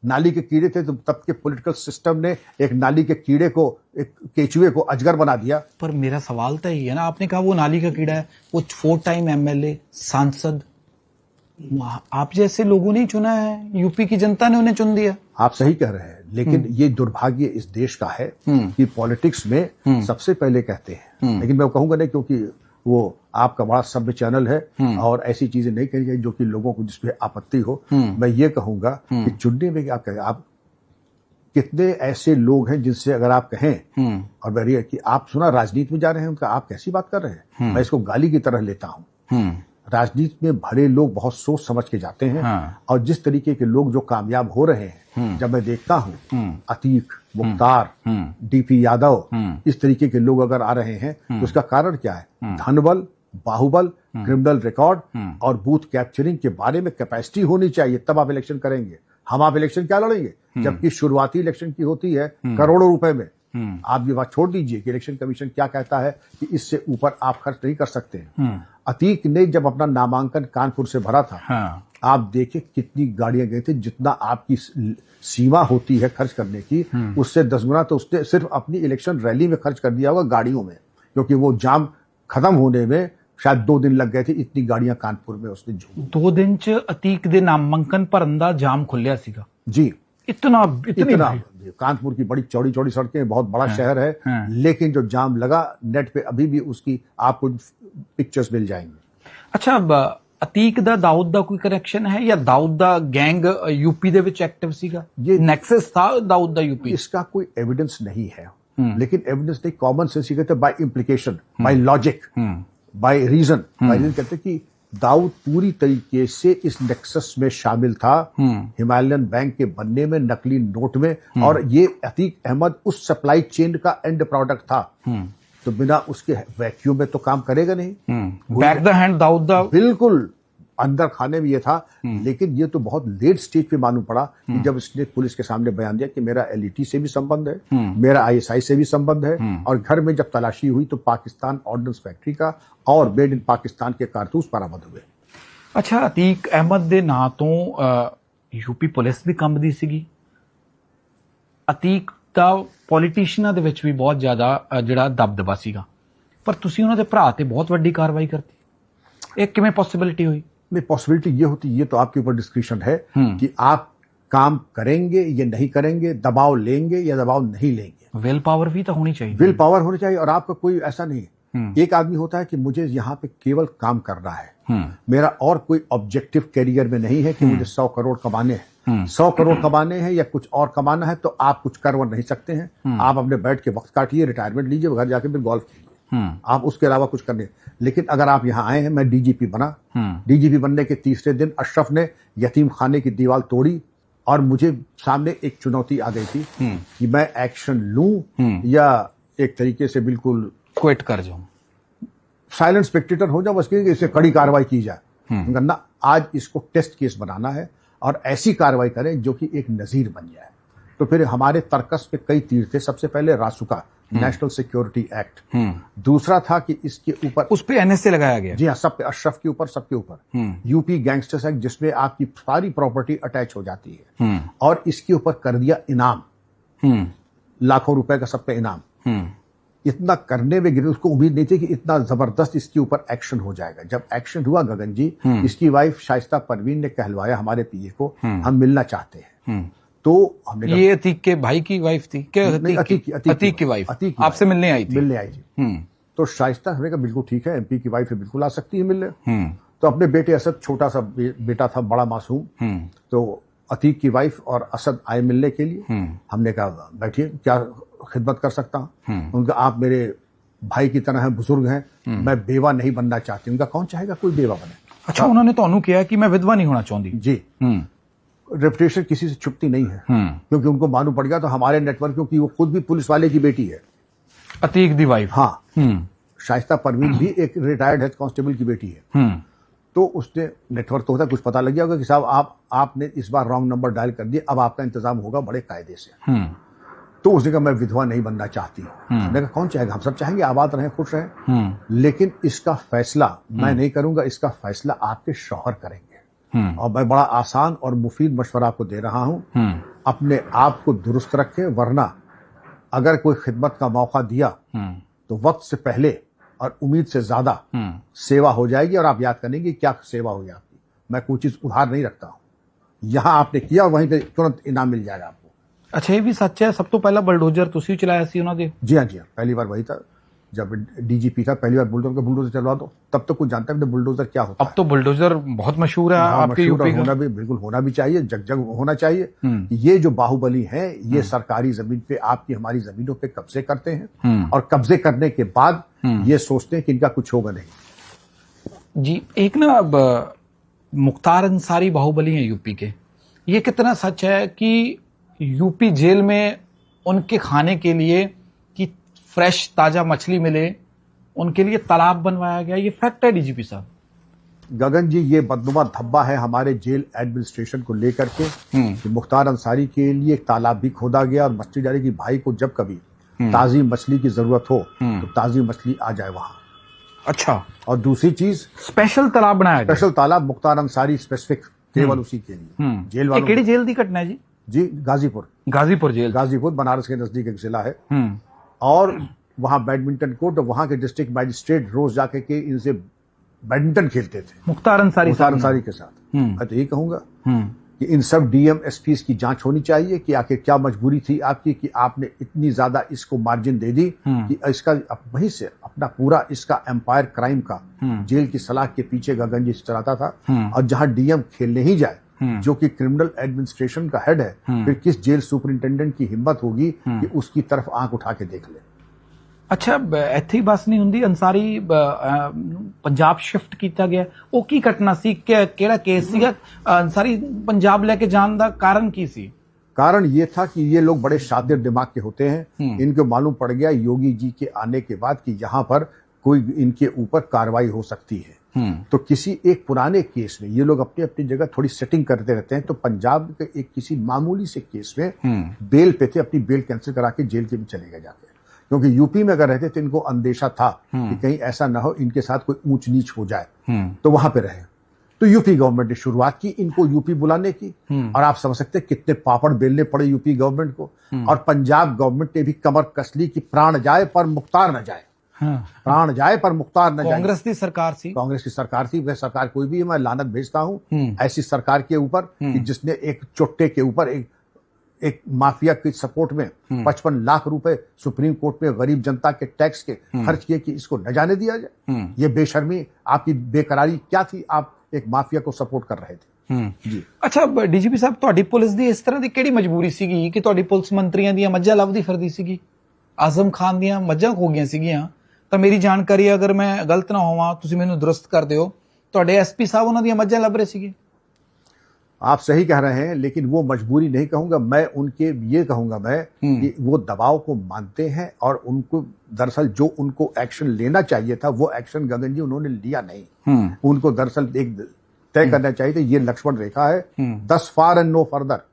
नाली के कीड़े थे तो तब के पॉलिटिकल सिस्टम ने एक नाली के कीड़े को, एक केचुए को अजगर बना दिया। पर मेरा सवाल तो यही है ना, आपने कहा वो नाली का कीड़ा है, वो 4 टाइम एमएलए सांसद, आप जैसे लोगों ने चुना है, यूपी की जनता ने उन्हें चुन दिया। आप सही कह रहे हैं, लेकिन ये दुर्भाग्य इस देश का है कि पॉलिटिक्स में सबसे पहले कहते हैं। लेकिन मैं कहूंगा नहीं, क्योंकि वो आपका बड़ा सभ्य चैनल है और ऐसी चीजें नहीं कही जाए जो कि लोगों को जिसपे आपत्ति हो। मैं ये कहूंगा कि चुनने में आप कहें, आप कितने ऐसे लोग हैं जिनसे अगर आप कहें और मैं कि आप सुना राजनीति में जा रहे हैं, उनका आप कैसी बात कर रहे हैं, मैं इसको गाली की तरह लेता हूं। राजनीति में भरे लोग बहुत सोच समझ के जाते हैं और जिस तरीके के लोग जो कामयाब हो रहे हैं, जब मैं देखता हूं अतीक, मुख्तार, डीपी यादव, इस तरीके के लोग अगर आ रहे हैं तो उसका कारण क्या है? धनबल, बाहुबल, क्रिमिनल रिकॉर्ड और बूथ कैप्चरिंग के बारे में कैपेसिटी होनी चाहिए, तब आप इलेक्शन करेंगे। हम आप इलेक्शन क्या लड़ेंगे जबकि शुरुआती इलेक्शन की होती है करोड़ों रुपए में। आप ये बात छोड़ दीजिए कि इलेक्शन कमीशन क्या कहता है कि इससे ऊपर आप खर्च नहीं कर सकते हैं। अतीक ने जब अपना नामांकन कानपुर से भरा था, आप देखिए कितनी गाड़ियां गई थी, जितना आपकी सीमा होती है खर्च करने की उससे 10 गुना तो उसने सिर्फ अपनी इलेक्शन रैली में खर्च कर दिया होगा गाड़ियों में, क्योंकि वो जाम खत्म होने में शायद 2 दिन लग गए थे, इतनी गाड़ियां कानपुर में उसने 2 दिन च अतीक दे नामांकन भरन दा जाम खुलिया सीगा जी। इतना कानपुर की बड़ी चौड़ी चौड़ी सड़कें, बहुत बड़ा शहर है, लेकिन जो जाम लगा नेट पे अभी भी उसकी आपको पिक्चर्स मिल जाएंगे। अच्छा, अतीक दा दाऊद दा कोई कनेक्शन है या दाऊद दा गैंग यूपी दे विच एक्टिव सीगा? ये नेक्सस था दाऊद दा यूपी? इसका कोई एविडेंस नहीं है, लेकिन एविडेंस नहीं, कॉमन सेंस ही कहते, by implication, by logic, by reason. कहते कि दाऊद पूरी तरीके से इस नेक्सस में शामिल था, हिमालयन बैंक के बनने में, नकली नोट में, और ये अतीक अहमद उस सप्लाई चेन का एंड प्रोडक्ट था। तो बिना उसके वैक्यूम में तो काम करेगा नहीं। बैक द हैंड दाऊद दा बिल्कुल अंदर खाने में ये था, लेकिन ये तो बहुत लेट स्टेज पे मालूम पड़ा कि जब इसने पुलिस के सामने बयान दिया कि मेरा एलईटी से भी संबंध है, मेरा आईएसआई से भी संबंध है, और घर में जब तलाशी हुई तो पाकिस्तान ऑर्डिनेंस फैक्ट्री का और मेड इन पाकिस्तान के कारतूस बरामद हुए। अच्छा, अतीक अहमद दे नां तो यूपी पुलिस भी कंबदी सीगी। अतीक दा पॉलिटिशियनां दे विच भी बहुत ज्यादा जिहड़ा दबदबा सीगा, पर तुसीं उन्हां दे भरा ते बहुत वड्डी कार्रवाई करती, एक किवें पॉसिबिलिटी हुई? नहीं, पॉसिबिलिटी ये होती, ये तो आपके ऊपर डिस्क्रिप्शन है कि आप काम करेंगे या नहीं करेंगे, दबाव लेंगे या दबाव नहीं लेंगे। विल पावर भी तो होनी चाहिए। विल पावर होनी चाहिए, और आपका कोई ऐसा नहीं है। एक आदमी होता है कि मुझे यहाँ पे केवल काम करना है, मेरा और कोई ऑब्जेक्टिव करियर में नहीं है कि मुझे 100 करोड़ कमाने हैं। 100 करोड़ कमाने हैं या कुछ और कमाना है तो आप कुछ कर नहीं सकते हैं। आप अपने बैठ के वक्त काटिए, रिटायरमेंट लीजिए, घर जाके फिर गोल्फ कीजिए, आप उसके अलावा कुछ करने। लेकिन अगर आप यहाँ आए हैं, मैं डीजीपी बना, डीजीपी बनने के तीसरे दिन अशरफ ने यतीम खाने की दीवार तोड़ी और मुझे सामने एक चुनौती आ गई थी कि मैं एक्शन लूं या एक तरीके से बिल्कुल क्विट कर जाऊं, साइलेंट स्पेक्टेटर हो जाऊं, बस कि इससे कड़ी कार्रवाई की जाए। ना, आज इसको टेस्ट केस बनाना है और ऐसी कार्रवाई करें जो कि एक नजीर बन जाए। तो फिर हमारे तर्कस पे कई तीर थे। सबसे पहले रासुका, नेशनल सिक्योरिटी एक्ट, दूसरा था कि इसके ऊपर उस पे एनएसए लगाया गया। जी हाँ, सब पे, अशरफ के ऊपर, सबके ऊपर। यूपी गैंगस्टर्स एक्ट, जिसमें आपकी सारी प्रॉपर्टी अटैच हो जाती है, और इसके ऊपर कर दिया इनाम। लाखों रुपए का सब पे इनाम। इतना करने में गिरे, उसको उम्मीद नहीं थी कि इतना जबरदस्त इसके ऊपर एक्शन हो जाएगा। जब एक्शन हुआ गगन जी, इसकी वाइफ शाइस्ता परवीन ने कहलवाया हमारे पीए को, हम मिलना चाहते हैं। तो हमने ये अतीक के भाई की वाइफ थी क्या? अतीक की वाइफ आपसे मिलने आई थी? तो शाइस्ता हमने कहा बिल्कुल ठीक है, एमपी की वाइफ है, बिल्कुल आ सकती है मिलने। तो अपने बेटे असद, छोटा सा बेटा था, बड़ा मासूम, तो अतीक की वाइफ और असद आए मिलने के लिए। हमने कहा बैठिए, क्या खिदमत कर सकता हूं? उनका, आप मेरे भाई की तरह हैं, बुजुर्ग हैं, मैं बेवा नहीं बनना चाहती। उनका, कौन चाहेगा कोई बेवा बने? अच्छा, उन्होंने तो अनु किया कि मैं विधवा नहीं होना चाहती जी। रेपुटेशन किसी से छुपती नहीं है, क्योंकि उनको मालूम पड़ गया तो हमारे नेटवर्क, क्योंकि वो खुद भी पुलिस वाले की बेटी है, अतीक दी वाइफ। हाँ, शाइस्ता परवीन भी एक रिटायर्ड हेड कांस्टेबल की बेटी है। तो उसने, नेटवर्क तो होता है, कुछ पता लग गया होगा कि साहब आपने इस बार रॉन्ग नंबर डायल कर दिया, अब आपका इंतजाम होगा बड़े कायदे से। तो उसने कहा मैं विधवा नहीं बनना चाहती। हमने कहा कौन चाहेगा, हम सब चाहेंगे आबाद रहें, खुश रहें, लेकिन इसका फैसला मैं नहीं करूंगा, इसका फैसला आपके शौहर करेंगे। और मैं बड़ा आसान और मुफीद मशवरा आपको दे रहा हूं, अपने आप को दुरुस्त रखें, वरना अगर कोई खिदमत का मौका दिया तो वक्त से पहले और उम्मीद से ज्यादा सेवा हो जाएगी, और आप याद करेंगे क्या सेवा हुई आपकी। मैं कोई चीज उधार नहीं रखता हूं, यहां आपने किया वहीं पे तुरंत इनाम मिल जाएगा आपको। अच्छा, ये भी सच है, सब तो पहला बुलडोजर तुसी चलाया सी उन्होंने? जी हाँ, पहली बार वही था, जब डीजीपी था, पहली बार बुलडोजर चलवा दो, तब तो कुछ जानता है बुलडोजर क्या होता है। अब तो बुलडोजर बहुत मशहूर है आपके यूपी का। होना भी बिल्कुल होना भी चाहिए, जग जग होना चाहिए। ये जो बाहुबली हैं, ये सरकारी जमीन पे, आपकी हमारी जमीनों पे कब्जे करते हैं, और कब्जे करने के बाद ये सोचते हैं कि इनका कुछ होगा नहीं। जी, एक ना मुख्तार अंसारी बाहुबली है यूपी के, ये कितना सच है कि यूपी जेल में उनके खाने के लिए कि फ्रेश ताजा मछली मिले, उनके लिए तालाब बनवाया गया, ये फैक्ट है डीजीपी साहब? गगन जी, ये बदनुमा धब्बा है हमारे जेल एडमिनिस्ट्रेशन को लेकर के कि मुख्तार अंसारी के लिए एक तालाब भी खोदा गया, और मछली डाली कि भाई को जब कभी ताजी मछली की जरूरत हो तो ताजी मछली आ जाए वहां। अच्छा, और दूसरी चीज, स्पेशल तालाब बनाया गया, स्पेशल तालाब मुख्तार अंसारी स्पेसिफिक, केवल उसी के लिए। जेल वालों, केड़ी जेल दी घटना है जी? गाजीपुर जेल, गाजीपुर बनारस के नजदीक एक जिला है। और वहां बैडमिंटन कोर्ट, और वहां के डिस्ट्रिक्ट मैजिस्ट्रेट रोज जाके के इनसे बैडमिंटन खेलते थे मुख्तार अंसारी के साथ। मैं तो यही कहूंगा कि इन सब डीएम एसपी की जांच होनी चाहिए कि आखिर क्या मजबूरी थी आपकी कि आपने इतनी ज्यादा इसको मार्जिन दे दी कि इसका वहीं से अपना पूरा इसका एम्पायर क्राइम का जेल की सलाह के पीछे गगन जी चलाता था। और जहां डीएम खेलने ही जाए, जो कि क्रिमिनल एडमिनिस्ट्रेशन का हेड है, फिर किस जेल सुपरिंटेंडेंट की हिम्मत होगी कि उसकी तरफ आंख उठा के देख ले। अच्छा, ਇੱਥੇ ਬਸ ਨਹੀਂ ਹੁੰਦੀ, ਅੰਸਾਰੀ ਪੰਜਾਬ ਸ਼ਿਫਟ ਕੀਤਾ ਗਿਆ, ਉਹ ਕੀ ਘਟਨਾ ਸੀ, ਕਿਹੜਾ ਕੇਸ ਸੀਗਾ? अंसारी पंजाब लेके जाने का कारण की सी? कारण ये था कि ये लोग बड़े शातिर दिमाग के होते हैं। इनको मालूम पड़ गया योगी जी के आने के बाद कि यहाँ पर कोई इनके ऊपर कार्रवाई हो सकती है। तो किसी एक पुराने केस में ये लोग अपनी अपनी जगह थोड़ी सेटिंग करते रहते हैं। तो पंजाब के एक किसी मामूली से केस में बेल पे थे, अपनी बेल कैंसिल करा के जेल के भी चले गए जाके, क्योंकि यूपी में अगर रहते तो इनको अंदेशा था कि कहीं ऐसा ना हो इनके साथ कोई ऊंच नीच हो जाए, तो वहां पे रहे। तो यूपी गवर्नमेंट ने शुरुआत की इनको यूपी बुलाने की, और आप समझ सकते हैं कितने पापड़ बेलने पड़े यूपी गवर्नमेंट को। और पंजाब गवर्नमेंट ने भी कमर कस ली कि प्राण जाए पर मुख्तार न जाए, प्राण जाए पर मुख्तार न जाए। कांग्रेस की सरकार थी, कांग्रेस की सरकार थी। वह सरकार कोई भी है, मैं लानत भेजता हूं ऐसी सरकार के ऊपर कि जिसने एक चुट्टे के ऊपर एक माफिया के सपोर्ट में 55 लाख रुपए सुप्रीम कोर्ट में गरीब जनता के टैक्स के खर्च किए कि इसको न जाने दिया जाए। ये बेशर्मी, आपकी बेकरारी क्या थी? आप एक माफिया को सपोर्ट कर रहे थे जी। अच्छा डीजीपी साहब, ਤੁਹਾਡੀ ਪੁਲਿਸ ਦੀ ਇਸ ਤਰ੍ਹਾਂ ਦੀ ਕਿਹੜੀ ਮਜਬੂਰੀ ਸੀਗੀ ਕਿ ਤੁਹਾਡੀ ਪੁਲਿਸ ਮੰਤਰੀਆਂ ਦੀਆਂ ਮੱਝਾਂ ਲੱਭਦੀ ਫਿਰਦੀ ਸੀਗੀ? ਆਜ਼ਮ ਖਾਨ ਦੀਆਂ ਮੱਝਾਂ ਖੋ ਗਈਆਂ ਸੀਗੀਆਂ ਤਾਂ ਮੇਰੀ ਜਾਣਕਾਰੀ, ਅਗਰ ਮੈਂ ਗਲਤ ਨਾ ਹੋਵਾਂ, ਤੁਸੀਂ ਮੈਨੂੰ ਦੁਰਸਤ ਕਰ ਦਿਓ, ਤੁਹਾਡੇ ਐਸਪੀ ਸਾਹਿਬ ਉਹਨਾਂ ਦੀਆਂ ਮੱਝਾਂ ਲੱਭ ਰਹੇ ਸੀਗੇ। आप सही कह रहे हैं, लेकिन वो मजबूरी नहीं कहूंगा मैं, उनके ये कहूंगा मैं कि वो दबाव को मानते हैं, और उनको दरअसल जो उनको एक्शन लेना चाहिए था वो एक्शन गगन जी उन्होंने लिया नहीं। उनको दरअसल एक तय करना चाहिए था, ये लक्ष्मण रेखा है, 10 फार एंड नो फर्दर,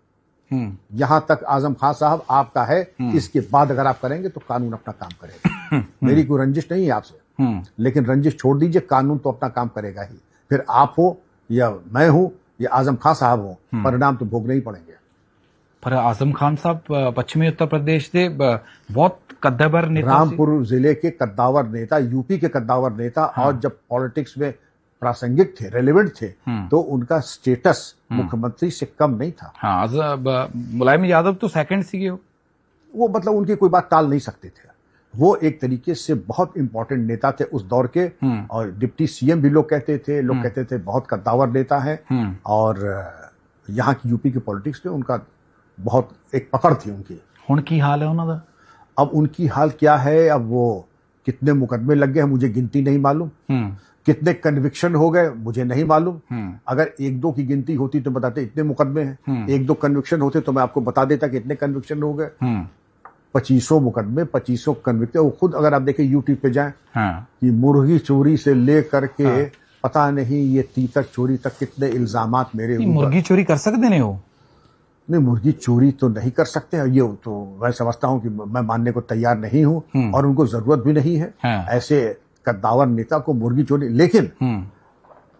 यहां तक आजम खान साहब आपका है, इसके बाद अगर आप करेंगे तो कानून अपना काम करेगा। मेरी कोई रंजिश नहीं है आपसे, लेकिन रंजिश छोड़ दीजिए, कानून तो अपना काम करेगा ही। फिर आप हो या मैं हूं या आजम खान साहब हो, परिणाम तो भोगने ही पड़ेंगे। पर आजम खान साहब पश्चिमी उत्तर प्रदेश के बहुत कद्दावर नेता सी। रामपुर जिले के कद्दावर नेता, यूपी के कद्दावर नेता, और जब पॉलिटिक्स में प्रासंगिक थे, रेलेवेंट थे, तो उनका स्टेटस मुख्यमंत्री से कम नहीं था। हाँ, मुलायम यादव तो सेकंड सीगे वो मतलब उनकी कोई बात टाल नहीं सकते थे। वो एक तरीके से बहुत इंपॉर्टेंट नेता थे उस दौर के, और डिप्टी सीएम भी लोग कहते थे, लोग कहते थे बहुत कद्दावर नेता है। और यहाँ की यूपी के पॉलिटिक्स में उनका बहुत एक पकड़ थी उनकी। हुण की हाल है उन्होंने? अब उनकी हाल क्या है, अब वो कितने मुकदमे लग गए मुझे गिनती नहीं मालूम, कितने कन्विक्शन हो गए मुझे नहीं मालूम। अगर एक दो की गिनती होती तो बताते इतने मुकदमे हैं, एक दो कन्विक्शन होते तो मैं आपको बता देता कि इतने कन्विक्शन हो गए। 2500 मुकदमे, 2500 कन्विक्ट। वो खुद अगर आप देखें यूट्यूब पे जाएं, कि मुर्गी चोरी से लेकर के पता नहीं ये तीतक चोरी तक कितने इल्जामात मेरे ऊपर। मुर्गी चोरी कर सकते नहीं हो? नहीं, मुर्गी चोरी तो नहीं कर सकते, ये तो मैं समझता हूं कि मैं मानने को तैयार नहीं हूं, और उनको जरूरत भी नहीं है ऐसे कद्दावर नेता को मुर्गी चोरी। लेकिन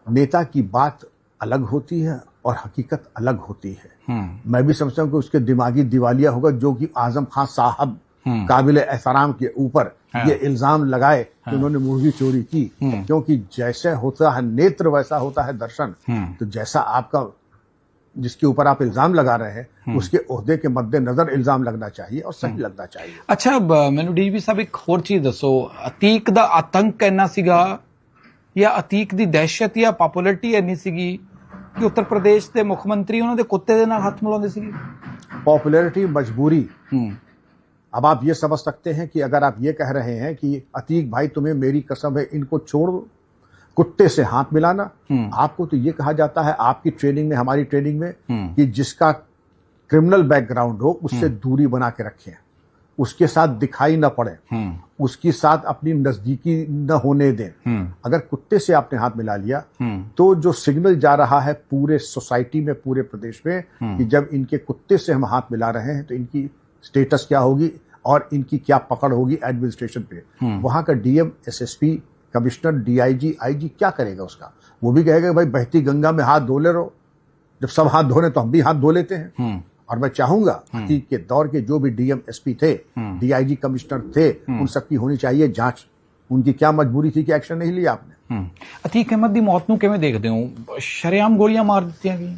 नेता की बात अलग होती है और हकीकत अलग होती है। मैं भी समझता हूं कि उसके दिमागी दिवालिया होगा जो कि आजम खान साहब काबिल एहतराम के ऊपर ये इल्जाम लगाए कि उन्होंने मुर्गी चोरी की, क्योंकि जैसे होता है नेत्र वैसा होता है दर्शन। तो जैसा आपका, जिसके ऊपर आप इल्जाम लगा रहे हैं, उसके ओहदे के मद्देनजर इल्जाम लगना चाहिए और सही लगना चाहिए। अच्छा, मैनू डीजीपी साहब एक होर चीज दसो, अतीक दा आतंक इन्ना सीगा या अतीक दी दहशत या पॉपुलरिटी इन्नी सीगी कि उत्तर प्रदेश के मुख मंत्री उन्हां दे कुत्ते दे नाल हाथ मिलाउंदे सीगे? पॉपुलैरिटी, मजबूरी। अब आप ये समझ सकते हैं कि अगर आप ये कह रहे हैं कि अतीक भाई तुम्हें मेरी कसम है इनको छोड़ दो, कुत्ते से हाथ मिलाना, आपको तो ये कहा जाता है आपकी ट्रेनिंग में, हमारी ट्रेनिंग में, कि जिसका क्रिमिनल बैकग्राउंड हो उससे दूरी बना के रखें, उसके साथ दिखाई न पड़े, उसके साथ अपनी नजदीकी न होने दें। अगर कुत्ते से आपने हाथ मिला लिया तो जो सिग्नल जा रहा है पूरे सोसाइटी में, पूरे प्रदेश में, कि जब इनके कुत्ते से हम हाथ मिला रहे हैं तो इनकी स्टेटस क्या होगी और इनकी क्या पकड़ होगी एडमिनिस्ट्रेशन पे। वहां का DM, SSP, commissioner, DIG, IG क्या करेगा उसका? वो भी कहेगा भाई बहती गंगा में हाथ धो ले रहो, जब सब हाथ धो रहे तो हम भी हाथ धो लेते हैं। और मैं चाहूंगा अतीक के दौर के जो भी डीएम, एसपी थे, डीआईजी, कमिश्नर थे, उन सबकी होनी चाहिए जांच। उनकी क्या मजबूरी थी कि एक्शन नहीं लिया आपने? अतीक अहमद दी मौत नूं किवें देखदे हो? शरेआम गोलियां मार दित्तियां गईयां।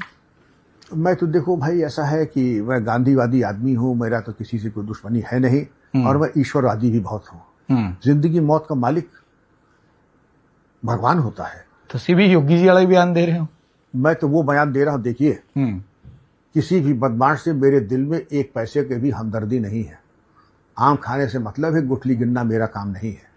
मैं तो देखो भाई, ऐसा है कि मैं गांधीवादी आदमी हूं, मेरा तो किसी से कोई दुश्मनी है नहीं, और मैं ईश्वरवादी भी बहुत हूं। जिंदगी मौत का मालिक भगवान होता है। तुसी भी योगी जी वाला बयान दे रहे हो? मैं तो वो बयान दे रहा हूं, देखिए किसी भी बदमाश से मेरे दिल में एक पैसे की भी हमदर्दी नहीं है। आम खाने से मतलब है, गुठली गिनना मेरा काम नहीं है।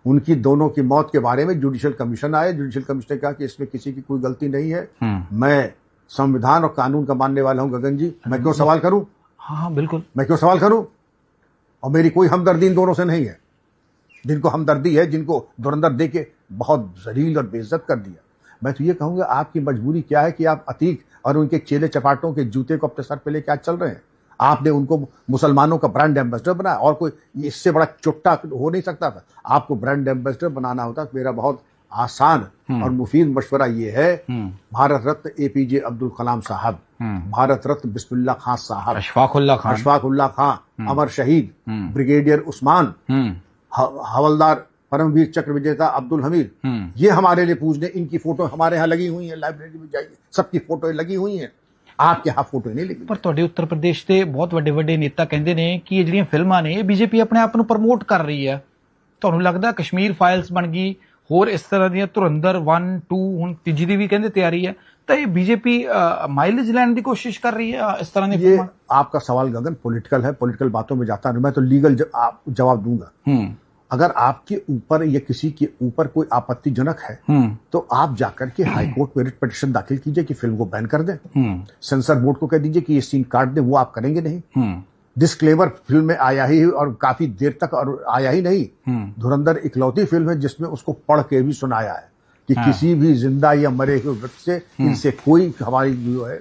उनकी दोनों की मौत के बारे में जुडिशियल कमीशन आए, जुडिशियल कमीशन ने कहा कि इसमें किसी की कोई गलती नहीं है। मैं संविधान और कानून का मानने वाला हूं गगन जी, मैं क्यों सवाल करूं? हाँ बिल्कुल, मैं क्यों सवाल करूं? और मेरी कोई हमदर्दी इन दोनों से नहीं है। जिनको हमदर्दी है, जिनको धुरंधर दे के बहुत जलील और बेइज्जत कर दिया, मैं तो ये कहूंगा आपकी मजबूरी क्या है कि आप अतीक और उनके चेले चपाटों के जूते को अपने सर पे लेके आज चल रहे हैं। आपने उनको मुसलमानों का ब्रांड एम्बेसडर बनाया, और कोई इससे बड़ा चुट्टा हो नहीं सकता था। आपको ब्रांड एम्बेसडर बनाना होता। मेरा बहुत आसान और मुफीद मशवरा ये है, भारत रत्न एपीजे अब्दुल कलाम साहब, भारत रत्न बिस्मिल्लाह खान साहब, अशफाकुल्लाह खान, अमर शहीद ब्रिगेडियर उस्मान, हवलदार परमवीर चक्र विजेता अब्दुल हमीद, ये हमारे लिए पूजने। इनकी फोटो हमारे यहाँ लगी हुई है, लाइब्रेरी में जाइए, सबकी फोटो लगी हुई हैं। आपके यहाँ फोटो नहीं लगी। पर तुहाडे उत्तर प्रदेश के बहुत वड्डे वड्डे नेता कहते हैं कि ये जिहड़ियां फिल्मां ने बीजेपी अपने आप को प्रमोट कर रही है। तुहानूं लगदा कश्मीर फाइल्स बन गई, होर इस तरह दी धुरंधर 1, 2 हुण तीजी दी भी कहंदे तैयारी है, तो ये बीजेपी माइलेज लैने की कोशिश कर रही है इस तरह की? ये आपका सवाल गगन पॉलिटिकल है, पॉलिटिकल बातों में जाता नहीं, मैं तो लीगल जवाब दूंगा। अगर आपके ऊपर या किसी के ऊपर कोई आपत्तिजनक है तो आप जाकर के हाई कोर्ट में रिट पिटीशन दाखिल कीजिए कि फिल्म को बैन कर दें। सेंसर बोर्ड को कह दीजिए कि ये सीन काट दे, वो आप करेंगे नहीं। डिस्क्लेमर फिल्म में आया ही और काफी देर तक और आया ही नहीं। धुरंधर इकलौती फिल्म है जिसमें उसको पढ़ के भी सुनाया है कि किसी भी जिंदा या मरे हुए व्यक्ति से इनसे कोई हमारी जो है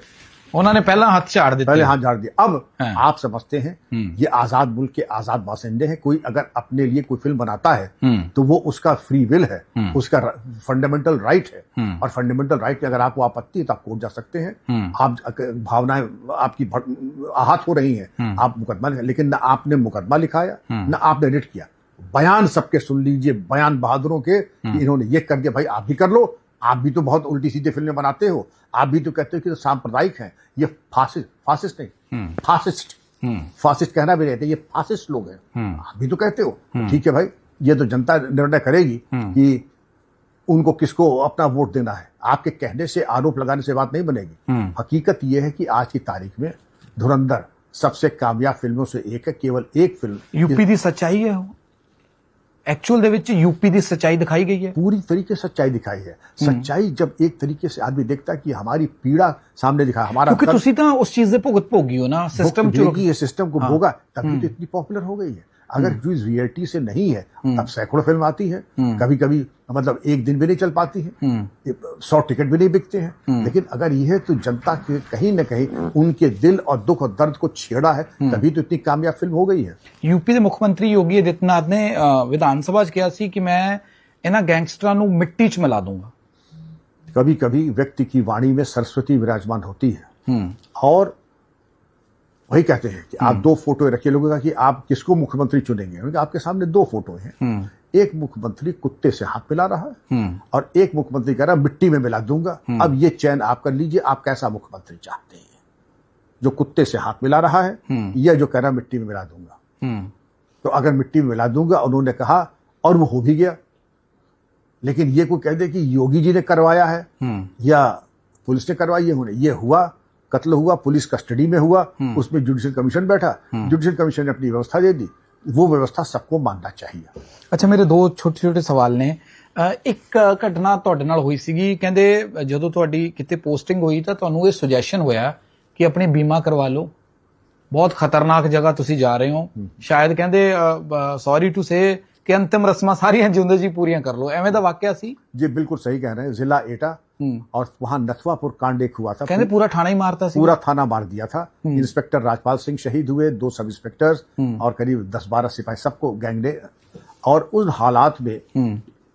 उन्होंने पहला हाथ झाड़ दिया, पहले हाथ झाड़ दिया। अब हाँ। आप समझते हैं ये आजाद मुल्क के आजाद बासिंदे हैं। कोई अगर अपने लिए कोई फिल्म बनाता है तो वो उसका फ्री विल है, उसका फंडामेंटल राइट है। और फंडामेंटल राइट में अगर आपको आपत्ति है तो आप कोर्ट जा सकते हैं। आप भावनाएं आपकी आहत हो रही हैं, आप मुकदमा, लेकिन न आपने मुकदमा लिखाया न आपने रिट किया। बयान सबके सुन लीजिए, बयान बहादुरों के, इन्होंने ये कर दिया, भाई आप भी कर लो। आप भी तो बहुत उल्टी सीधी फिल्में बनाते हो, आप भी तो कहते हो कि तो सांप्रदायिक हैं, ये फासिस्ट नहीं, फासिस्ट कहना भी रहते, ये फासिस्ट लोग हैं, आप भी तो कहते हो। ठीक है भाई, ये तो जनता निर्णय करेगी कि उनको किसको अपना वोट देना है। आपके कहने से, आरोप लगाने से बात नहीं बनेगी। हकीकत यह है कि आज की तारीख में धुरंधर सबसे कामयाब फिल्मों से एक है। केवल एक फिल्म यूपी की सच्चाई है, एक्चुअल ਦੇ ਵਿੱਚ यूपी की सच्चाई दिखाई गई है, पूरी तरीके से सच्चाई दिखाई है। सच्चाई जब एक तरीके से आदमी देखता है कि हमारी पीड़ा सामने दिखा, हमारा क्योंकि तुसी तो उस चीज दे भुगत भोगी हो ना, सिस्टम ये सिस्टम को भोगा, तभी तो इतनी पॉपुलर हो गई है। अगर चीज रियलिटी से नहीं है तब सैकड़ों फिल्म आती है, कभी कभी मतलब एक दिन भी नहीं चल पाती है, 100 टिकट भी नहीं बिकते हैं। लेकिन अगर यह है तो जनता के कहीं न कहीं उनके दिल और दुख और दर्द को छेड़ा है, तभी तो इतनी कामयाब फिल्म हो गई है। यूपी के मुख्यमंत्री योगी आदित्यनाथ ने विधान सभा च कहा सी कि मैं इन्हां गैंगस्टरां नूं मिट्टी च मिला दूंगा। कभी कभी व्यक्ति की वाणी में सरस्वती विराजमान होती है, और वही कहते हैं कि आप दो फोटो रखिए, लोगों का कि आप किसको मुख्यमंत्री चुनेंगे। आपके सामने दो फोटो हैं, एक मुख्यमंत्री कुत्ते से हाथ मिला रहा है और एक मुख्यमंत्री कह रहा है मिट्टी में मिला दूंगा। अब ये चयन आप कर लीजिए, आप कैसा मुख्यमंत्री चाहते हैं, जो कुत्ते से हाथ मिला रहा है या जो कह रहा है मिट्टी में मिला दूंगा। तो अगर मिट्टी में मिला दूंगा उन्होंने कहा और वो हो भी गया, लेकिन ये कोई कह दे कि योगी जी ने करवाया है या पुलिस ने करवाई है, ये हुआ, कत्ल हुआ, पुलिस कस्टडी में हुआ, उसमें जुडिशियल कमीशन बैठा, जुडिशियल कमीशन ने अपनी व्यवस्था दे दी, वो व्यवस्था सबको मानना चाहिए। अच्छा, मेरे दो छोटे छोटे सवाल ने। एक घटना ਤੁਹਾਡੇ ਨਾਲ ਹੋਈ ਸੀਗੀ, ਕਹਿੰਦੇ ਜਦੋਂ ਤੁਹਾਡੀ ਕਿਤੇ ਪੋਸਟਿੰਗ ਹੋਈ ਤਾਂ ਤੁਹਾਨੂੰ ਇਹ ਸੁਜੈਸ਼ਨ ਹੋਇਆ ਕਿ ਆਪਣੀ ਬੀਮਾ ਕਰਵਾ ਲਓ, ਬਹੁਤ ਖਤਰਨਾਕ ਜਗ੍ਹਾ ਤੁਸੀਂ ਜਾ ਰਹੇ ਹੋ, ਸ਼ਾਇਦ ਕਹਿੰਦੇ ਸੌਰੀ ਟੂ ਸੇ कि अंतिम रस्मां सारियां जिंदगी जी पूरियां कर लो, एवें दा वाकया सी? जी बिल्कुल सही कह रहे हैं। जिला एटा और वहां नथवापुर कांड एक हुआ था, कहते पूरा थाना ही मारता सी, पूरा थाना मार दिया था। इंस्पेक्टर राजपाल सिंह शहीद हुए, 2 सब इंस्पेक्टर्स और करीब 10-12 सिपाही, सबको गैंग ने, और उन हालात में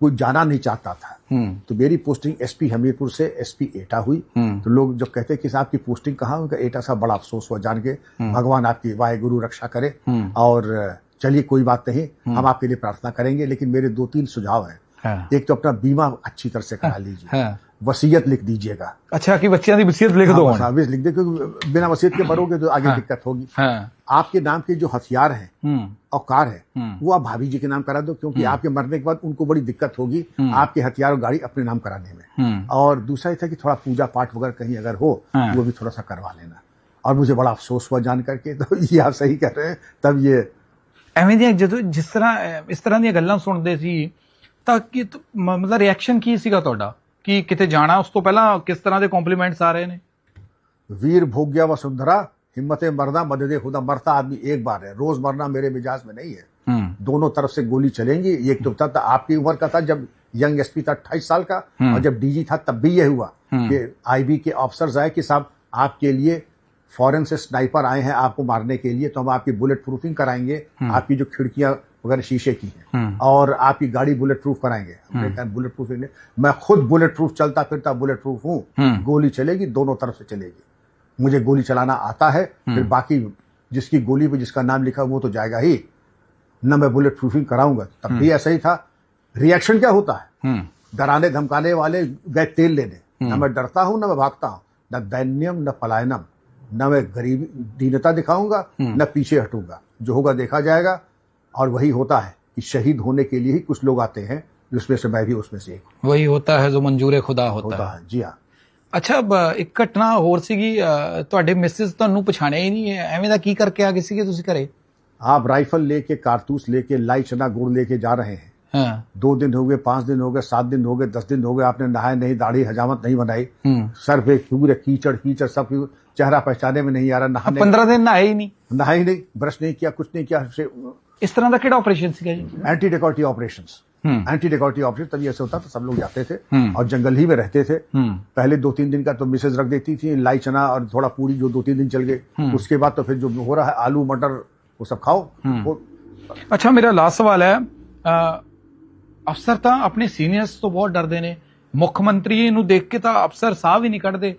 कोई जाना नहीं चाहता था। तो मेरी पोस्टिंग एसपी हमीरपुर से एसपी एटा हुई। तो लोग जब कहते कि साहब की पोस्टिंग कहाँ, उनका एटा साहब बड़ा अफसोस हुआ जान के। भगवान आपकी वाहेगुरु रक्षा करे, और चलिए कोई बात नहीं, हम आपके लिए प्रार्थना करेंगे। लेकिन मेरे 2-3 सुझाव हैं। एक तो अपना बीमा अच्छी तरह से करा लीजिए, वसीयत लिख दीजिएगा। अच्छा, कि बच्चियां दी वसीयत लिख दो, लिख दे, क्योंकि बिना वसीयत के मरोगे तो आगे दिक्कत होगी। आपके नाम के जो हथियार हैं और कार है वो आप भाभी जी के नाम करा दो, क्योंकि आपके मरने के बाद उनको बड़ी दिक्कत होगी आपके हथियार और गाड़ी अपने नाम कराने में। और दूसरा ये था कि थोड़ा पूजा पाठ वगैरह कहीं अगर हो वो भी थोड़ा सा करवा लेना। और मुझे बड़ा अफसोस हुआ जान करके, तो ये आप सही कह रहे हैं। तब ये ਐਵੇਂ ਦੀਆਂ ਜਦੋਂ ਜਿਸ ਤਰ੍ਹਾਂ ਇਸ ਤਰ੍ਹਾਂ ਦੀਆਂ ਗੱਲਾਂ ਸੁਣਦੇ ਸੀ ਤਾਂ ਕਿ ਮਤਲਬ ਰਿਐਕਸ਼ਨ ਕੀ ਸੀਗਾ ਤੁਹਾਡਾ, ਕਿ ਕਿਤੇ ਜਾਣਾ ਉਸ ਤੋਂ ਪਹਿਲਾਂ ਕਿਸ ਤਰ੍ਹਾਂ ਦੇ ਕੰਪਲੀਮੈਂਟਸ ਆ ਰਹੇ ਨੇ? वीर भोग्या वसुंधरा हिम्मते मरना मददे खुदा, मरता आदमी एक बार है, रोज मरना मेरे मिजाज में नहीं है। दोनों तरफ से गोली चलेंगी। एक तो था आपकी उम्र का था जब यंग एसपी था 28 साल का, और जब डीजी था तब भी यह हुआ कि आईबी के ऑफिसर्स आए कि साहब आपके लिए फॉरेन से स्नाइपर आए हैं आपको मारने के लिए, तो हम आपकी बुलेट प्रूफिंग कराएंगे, आपकी जो खिड़कियां वगैरह शीशे की हैं, और आपकी गाड़ी बुलेट प्रूफ कराएंगे। बुलेट प्रूफ नहीं, मैं खुद बुलेट प्रूफ चलता फिरता बुलेट प्रूफ हूँ। गोली चलेगी, दोनों तरफ से चलेगी, मुझे गोली चलाना आता है। फिर बाकी जिसकी गोली पे जिसका नाम लिखा वो तो जाएगा ही न, मैं बुलेट प्रूफिंग कराऊंगा। तब भी ऐसा ही था। रिएक्शन क्या होता है, डराने धमकाने वाले गए तेल लेने, न मैं डरता हूं न मैं भागता हूं, न दैन्यम न पलायनम, न मैं गरीबी दीनता दिखाऊंगा न पीछे हटूंगा, जो होगा देखा जाएगा। और वही होता है कि शहीद होने के लिए ही कुछ लोग आते हैं, जिसमें से मैं भी उसमें से एक। वही होता है जो मंजूर खुदा होता है। जी हाँ। अच्छा, ਇੱਕ ਘਟਨਾ ਹੋਰ ਸੀਗੀ, ਤੁਹਾਡੇ ਮਿਸਿਸ ਤੁਹਾਨੂੰ ਪਛਾਣਿਆ ਹੀ ਨਹੀਂ ਹੈ, ਐਵੇਂ ਦਾ ਕੀ ਕਰਕੇ ਆ ਗਏ ਸੀਗੇ ਤੁਸੀਂ ਘਰੇ? आप राइफल लेके, कारतूस लेके, लाई चना गुड़ लेके जा रहे हैं। 2 दिन हो गए, 5 दिन हो गए, 7 दिन हो गए, 10 दिन हो गए, आपने नहाए नहीं, दाढ़ी हजामत नहीं बनाई, सर पे पूरे कीचड़ कीचड़, सब चेहरा पहचाने में नहीं आ रहा। नहाने 15 दिन नहाए ही नहीं, नहाए ही नहीं, ब्रश नहीं किया, कुछ नहीं किया। इस तरह का केड़ा ऑपरेशन सीगा जी? Anti dacoity operations. Anti decorative operation, तभी ऐसे होता था, सब लोग जाते थे और जंगल ही में रहते थे। पहले 2-3 दिन का तो मिसेज रख देती थी लाई चना और थोड़ा पूरी, जो 2-3 दिन चल गए, उसके बाद तो फिर जो हो रहा है आलू मटर वो सब खाओ। अच्छा, मेरा लास्ट सवाल है, ਅਫਸਰ ਤਾਂ ਆਪਣੇ ਸੀਨੀਅਰਸ ਤੋਂ ਬਹੁਤ ਡਰਦੇ ਨੇ, ਮੁੱਖ ਮੰਤਰੀ ਨੂੰ ਦੇਖ ਕੇ ਤਾਂ ਅਫਸਰ ਸਾਹ ਵੀ ਨਹੀਂ ਕੱਢਦੇ।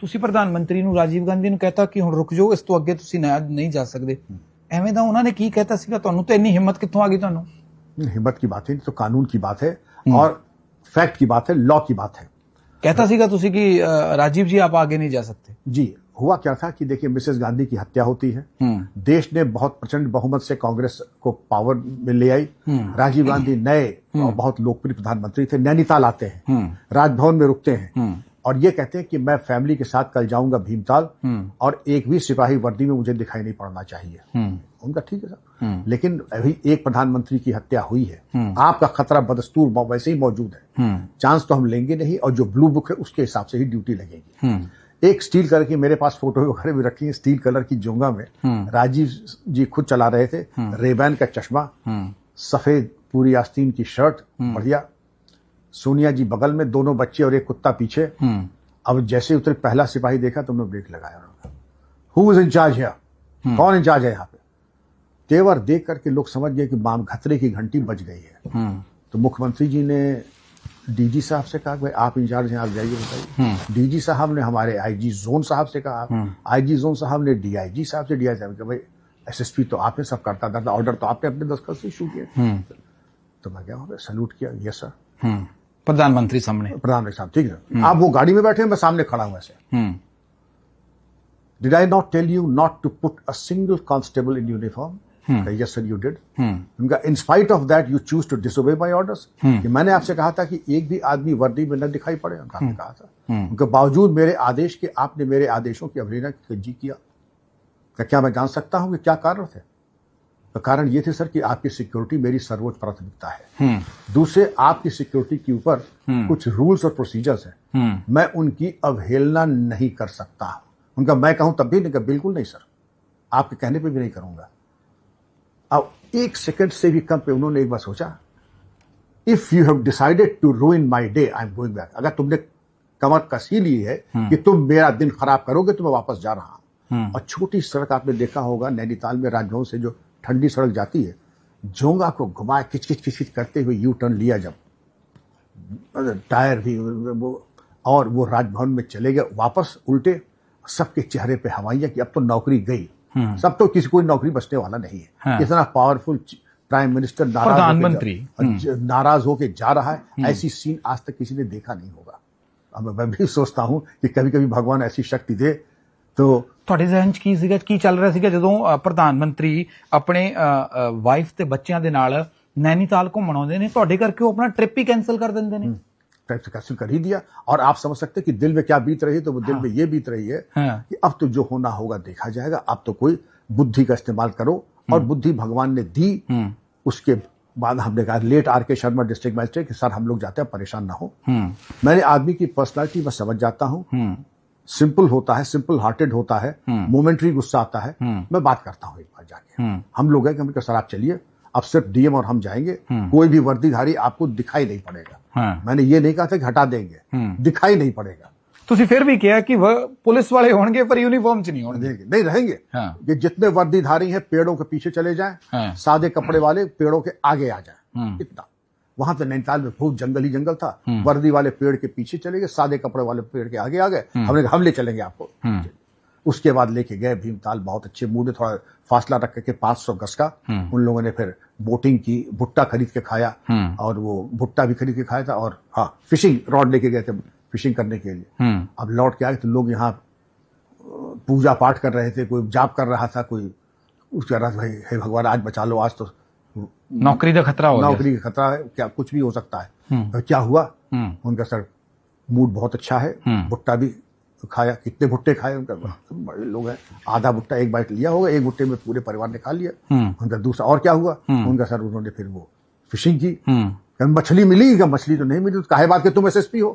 ਤੁਸੀਂ ਪ੍ਰਧਾਨ ਮੰਤਰੀ ਨੂੰ, ਰਾਜੀਵ ਗਾਂਧੀ ਨੂੰ ਕਹਿਤਾ ਕਿ ਹੁਣ ਰੁਕ ਜਾਓ, ਇਸ ਤੋਂ ਅੱਗੇ ਤੁਸੀਂ ਨਹੀਂ ਜਾ ਸਕਦੇ, ਐਵੇਂ ਦਾ ਉਹਨਾਂ ਨੇ ਕੀ ਕਹਿਤਾ ਸੀਗਾ ਤੁਹਾਨੂੰ? ਤੇ ਇੰਨੀ ਹਿੰਮਤ ਕਿੱਥੋਂ ਆ ਗਈ ਤੁਹਾਨੂੰ? हिम्मत की बात है तो कानून की बात है और फैक्ट की बात है, लॉ की बात है। कहता सीगा तुसी कि राजीव जी आप आगे नहीं जा सकते। जी, हुआ क्या था कि देखिए मिसेस गांधी की हत्या होती है, देश ने बहुत प्रचंड बहुमत से कांग्रेस को पावर में ले आई, राजीव गांधी नए और बहुत लोकप्रिय प्रधानमंत्री थे, नैनीताल आते हैं, राजभवन में रुकते हैं और ये कहते हैं कि मैं फैमिली के साथ कल जाऊंगा भीमताल और एक भी सिपाही वर्दी में मुझे दिखाई नहीं पड़ना चाहिए। उनका ठीक है सर, लेकिन अभी एक प्रधानमंत्री की हत्या हुई है, आपका खतरा बदस्तूर वैसे ही मौजूद है, चांस तो हम लेंगे नहीं और जो ब्लू बुक है उसके हिसाब से ही ड्यूटी लगेगी। एक स्टील कलर की मेरे पास फोटो वगैरह भी रखी है, स्टील कलर की जोंगा में राजीव जी खुद चला रहे थे, रेबैन का चश्मा, सफेद पूरी आस्तीन की शर्ट, बढ़िया, सोनिया जी बगल में, दोनों बच्चे और एक कुत्ता पीछे। अब जैसे उतरे पहला सिपाही देखा तो उन्होंने ब्रेक लगाया, हु इज इंचार्ज है, कौन इंचार्ज है यहाँ पे? तेवर देख करके लोग समझ गए कि बाम खतरे की घंटी बज गई है। तो मुख्यमंत्री जी ने डीजी साहब से कहा भाई आप इंचार्ज हैं, आप जाइए बताइए। डीजी साहब ने हमारे आईजी जोन साहब से कहा, आईजी जोन साहब ने डीआईजी साहब से, डीआईजी साहब ने कहा भाई एसएसपी तो आपने सब करता था, ऑर्डर तो आपने अपने दस्तखत से इशू किया। तो मैं क्या वहां सैल्यूट किया, यस सर, प्रधानमंत्री सामने, प्रधानमंत्री साहब ठीक है, आप वो गाड़ी में बैठे हैं, मैं सामने खड़ा हूं ऐसे। Did I not tell you not to put a single constable in uniform? Yes sir you did. उनका in spite of that you choose to disobey my orders, कि मैंने आपसे कहा था कि एक भी आदमी वर्दी में न दिखाई पड़े, उनका कहा था, उनके बावजूद मेरे आदेश के आपने मेरे आदेशों की अवहेलना जी किया। क्या मैं जान सकता हूं कि क्या कारण थे? तो कारण ये थे सर कि आपकी सिक्योरिटी मेरी सर्वोच्च प्राथमिकता है, दूसरे आपकी सिक्योरिटी के ऊपर कुछ रूल्स और प्रोसीजर्स हैं, मैं उनकी अवहेलना नहीं कर सकता। उनका मैं कहूं तब भी नहीं, बिल्कुल नहीं सर, आपके कहने पे भी नहीं करूंगा। अब 1 सेकंड से भी कम पे उन्होंने एक बार सोचा, if you have decided to ruin my day I am going back. अगर तुमने कमर कस ही ली है कि तुम मेरा दिन खराब करोगे तो मैं वापस जा रहा हूं। और छोटी सड़क आपने देखा होगा नैनीताल में, राजभवन से जो ठंडी सड़क जाती है, जोंगा को घुमाए किचकिच किचकिच करते हुए यू टर्न लिया, जब टायर भी वो, और वो राजभवन में चले गए वापस उल्टे, सबके चेहरे पे हवाइयां कि अब तो नौकरी गई। सब तो किसी कोई नौकरी बचने वाला नहीं है। इतना पावरफुल प्राइम मिनिस्टर प्रधानमंत्री नाराज होके जा रहा है, ऐसी सीन आज तक किसी ने देखा नहीं होगा। अब मैं भी सोचता हूं कि कभी कभी भगवान ऐसी शक्ति दे। तो ਤੁਹਾਡੇ ਜ਼ਿਹਨ 'ਚ ਕੀ ਸੀਗਾ, ਕੀ ਚੱਲ ਰਿਹਾ ਸੀਗਾ ਜਦੋਂ ਪ੍ਰਧਾਨ ਮੰਤਰੀ ਆਪਣੇ ਵਾਈਫ ਤੇ ਬੱਚਿਆਂ ਦੇ ਨਾਲ नैनीताल घूमन आते हैं, ਤੁਹਾਡੇ ਕਰਕੇ ਉਹ ਆਪਣਾ ट्रिप ही कैंसिल कर देंगे ने? ट्रिप कैंसिल कर ही दिया, और आप समझ सकते कि दिल में क्या बीत रही है, तो वो दिल में ये बीत रही है कि अब तो जो होना होगा देखा जाएगा, अब तो कोई बुद्धि का इस्तेमाल करो, और बुद्धि भगवान ने दी। उसके बाद हमने कहा let R K. Sharma district magistrate कि सर हम लोग जाते हैं, परेशान ना हो। मैंने आदमी की पर्सनालिटी मैं समझ जाता हूँ, सिंपल होता है, सिंपल हार्टेड होता है, मोमेंटरी गुस्सा आता है, मैं बात करता हूँ एक बार जाके। हम लोग हैं कि सर आप चलिए, अब सिर्फ डीएम और हम जाएंगे, कोई भी वर्दीधारी आपको दिखाई नहीं पड़ेगा। मैंने ये नहीं कहा था कि हटा देंगे, दिखाई नहीं पड़ेगा। ਤੁਸੀਂ फिर भी किया कि वह पुलिस वाले होंगे पर यूनिफॉर्म च नहीं होंगे, नहीं रहेंगे। कि जितने वर्दीधारी हैं पेड़ों के पीछे चले जाएं, सादे कपड़े वाले पेड़ों के आगे आ जाएं, इतना। वहां तो नैनीताल में खूब जंगल ही जंगल था, वर्दी वाले पेड़ के पीछे चले गए, सादे कपड़े वाले पेड़ के आगे आ गए। हमने हम ले चलेंगे आपको। उसके बाद लेके गए भीमताल, बहुत अच्छे मूड में, थोड़ा फासला रख के 500 गज का। उन लोगों ने फिर बोटिंग की, भुट्टा खरीद के खाया, और वो भुट्टा भी खरीद के खाया था, और हाँ फिशिंग रॉड लेके गए थे फिशिंग करने के लिए। अब लौट के आए तो लोग यहाँ पूजा पाठ कर रहे थे, कोई जाप कर रहा था, कोई कह रहा था भाई हे भगवान आज बचा लो, आज तो नौकरी का खतरा हो गया। नौकरी का खतरा है, क्या कुछ भी हो सकता है। क्या हुआ, उनका सर मूड बहुत अच्छा है, भुट्टा भी खाया, कितने भुट्टे खाए, उनका बड़े लोग हैं, आधा भुट्टा एक बाइट लिया होगा, एक भुट्टे में पूरे परिवार ने खा लिया। उनका दूसरा, और क्या हुआ, उनका सर उन्होंने फिर वो फिशिंग की, मछली मिली, क्या मछली तो नहीं मिली, तो काहे बात के तुम एसएसपी हो,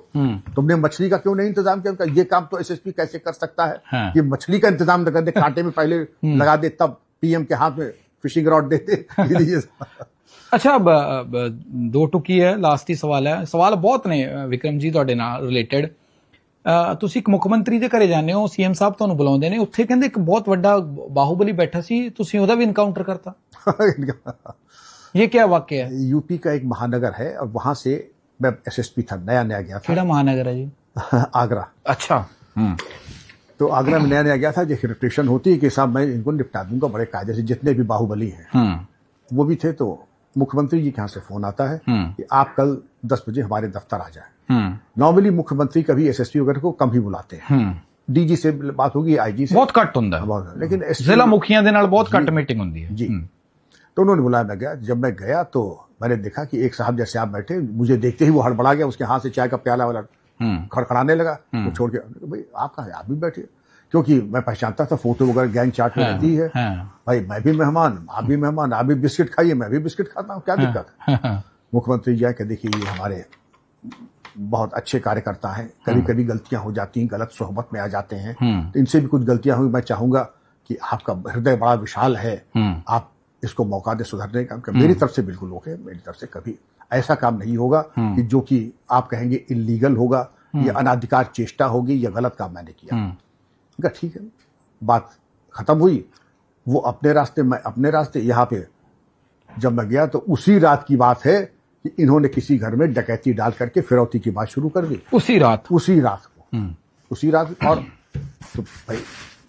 तुमने मछली का क्यों नहीं इंतजाम किया? उनका ये काम तो एसएसपी कैसे कर सकता है कि मछली का इंतजाम न कर दे, कांटे में पहले लगा दे, तब पीएम के हाथ में फिशिंग रॉड देते। ਅੱਛਾ ਦੋ ਟੁਕੀ ਹੈ, ਲਾਸਟ ਹੀ ਸਵਾਲ ਹੈ। ਸਵਾਲ ਬਹੁਤ ਨੇ ਵਿਕਰਮ ਜੀ ਤੁਹਾਡੇ ਨਾਲ ਰਿਲੇਟਡ। ਤੁਸੀਂ ਇੱਕ ਮੁੱਖ ਮੰਤਰੀ ਦੇ ਘਰੇ ਜਾਂਦੇ ਹੋ, ਸੀਐਮ ਸਾਹਿਬ ਤੁਹਾਨੂੰ ਬੁਲਾਉਂਦੇ ਨੇ, ਉੱਥੇ ਕਹਿੰਦੇ ਇੱਕ ਬਹੁਤ ਵੱਡਾ ਬਾਹੂਬਲੀ ਬੈਠਾ ਸੀ, ਤੁਸੀਂ ਉਹਦਾ ਵੀ ਇਨਕਾਊਂਟਰ ਕਰਤਾ। ये क्या वाक्य है? यूपी का एक महानगर है और वहां से मैं एसएसपी था, नया नया गया था। केड़ा महानगर है जी? आगरा। अच्छा। तो आगरा में नया नया गया था। जो रिप्रेशन होती है कि साहब मैं इनको निपटा दूंगा बड़े कायदे से, जितने भी बाहुबली हैं वो भी थे। तो मुख्यमंत्री जी के यहाँ से फोन आता है कि आप कल 10 बजे हमारे दफ्तर आ जाए। नॉर्मली मुख्यमंत्री कभी एसएसपी वगैरह को कम ही बुलाते हैं, डीजी से बात होगी, आईजी से बहुत घट होता है, लेकिन जिला मुखिया दे नाल बहुत घट मीटिंग होती है जी। तो उन्होंने बुलाया, मैं गया। जब मैं गया तो मैंने देखा कि एक साहब जैसे आप बैठे, मुझे देखते ही वो हड़बड़ा गया, उसके हाथ से चाय का प्याला वाला खड़खड़ाने लगा। वो छोड़ के, भाई आप कहाँ है? आप भी बैठे। क्योंकि मैं पहचानता था, फोटो वगैरह गैंग चार्ट में रहती है। भाई मैं भी मेहमान, आप भी मेहमान, आप भी बिस्किट खाइए, मैं भी बिस्किट खाता हूँ, क्या दिक्कत है? मुख्यमंत्री जी आके देखिए, ये हमारे बहुत अच्छे कार्यकर्ता हैं, कभी कभी गलतियां हो जाती हैं, गलत सोहबत में आ जाते हैं, तो इनसे भी कुछ गलतियां हुई। मैं चाहूंगा कि आपका हृदय बड़ा विशाल है, आप इसको मौका दे सुधरने का। मेरी तरफ से बिल्कुल ओके, मेरी तरफ से कभी ऐसा काम नहीं होगा कि जो कि आप कहेंगे इलीगल होगा या अनाधिकार चेष्टा होगी या गलत काम मैंने किया। ठीक है, बात खत्म हुई। वो अपने रास्ते, मैं अपने रास्ते। यहाँ पे जब मैं गया तो उसी रात की बात है कि इन्होंने किसी घर में डकैती डाल करके फिरौती की बात शुरू कर दी। उसी रात को उसी रात। और तो भाई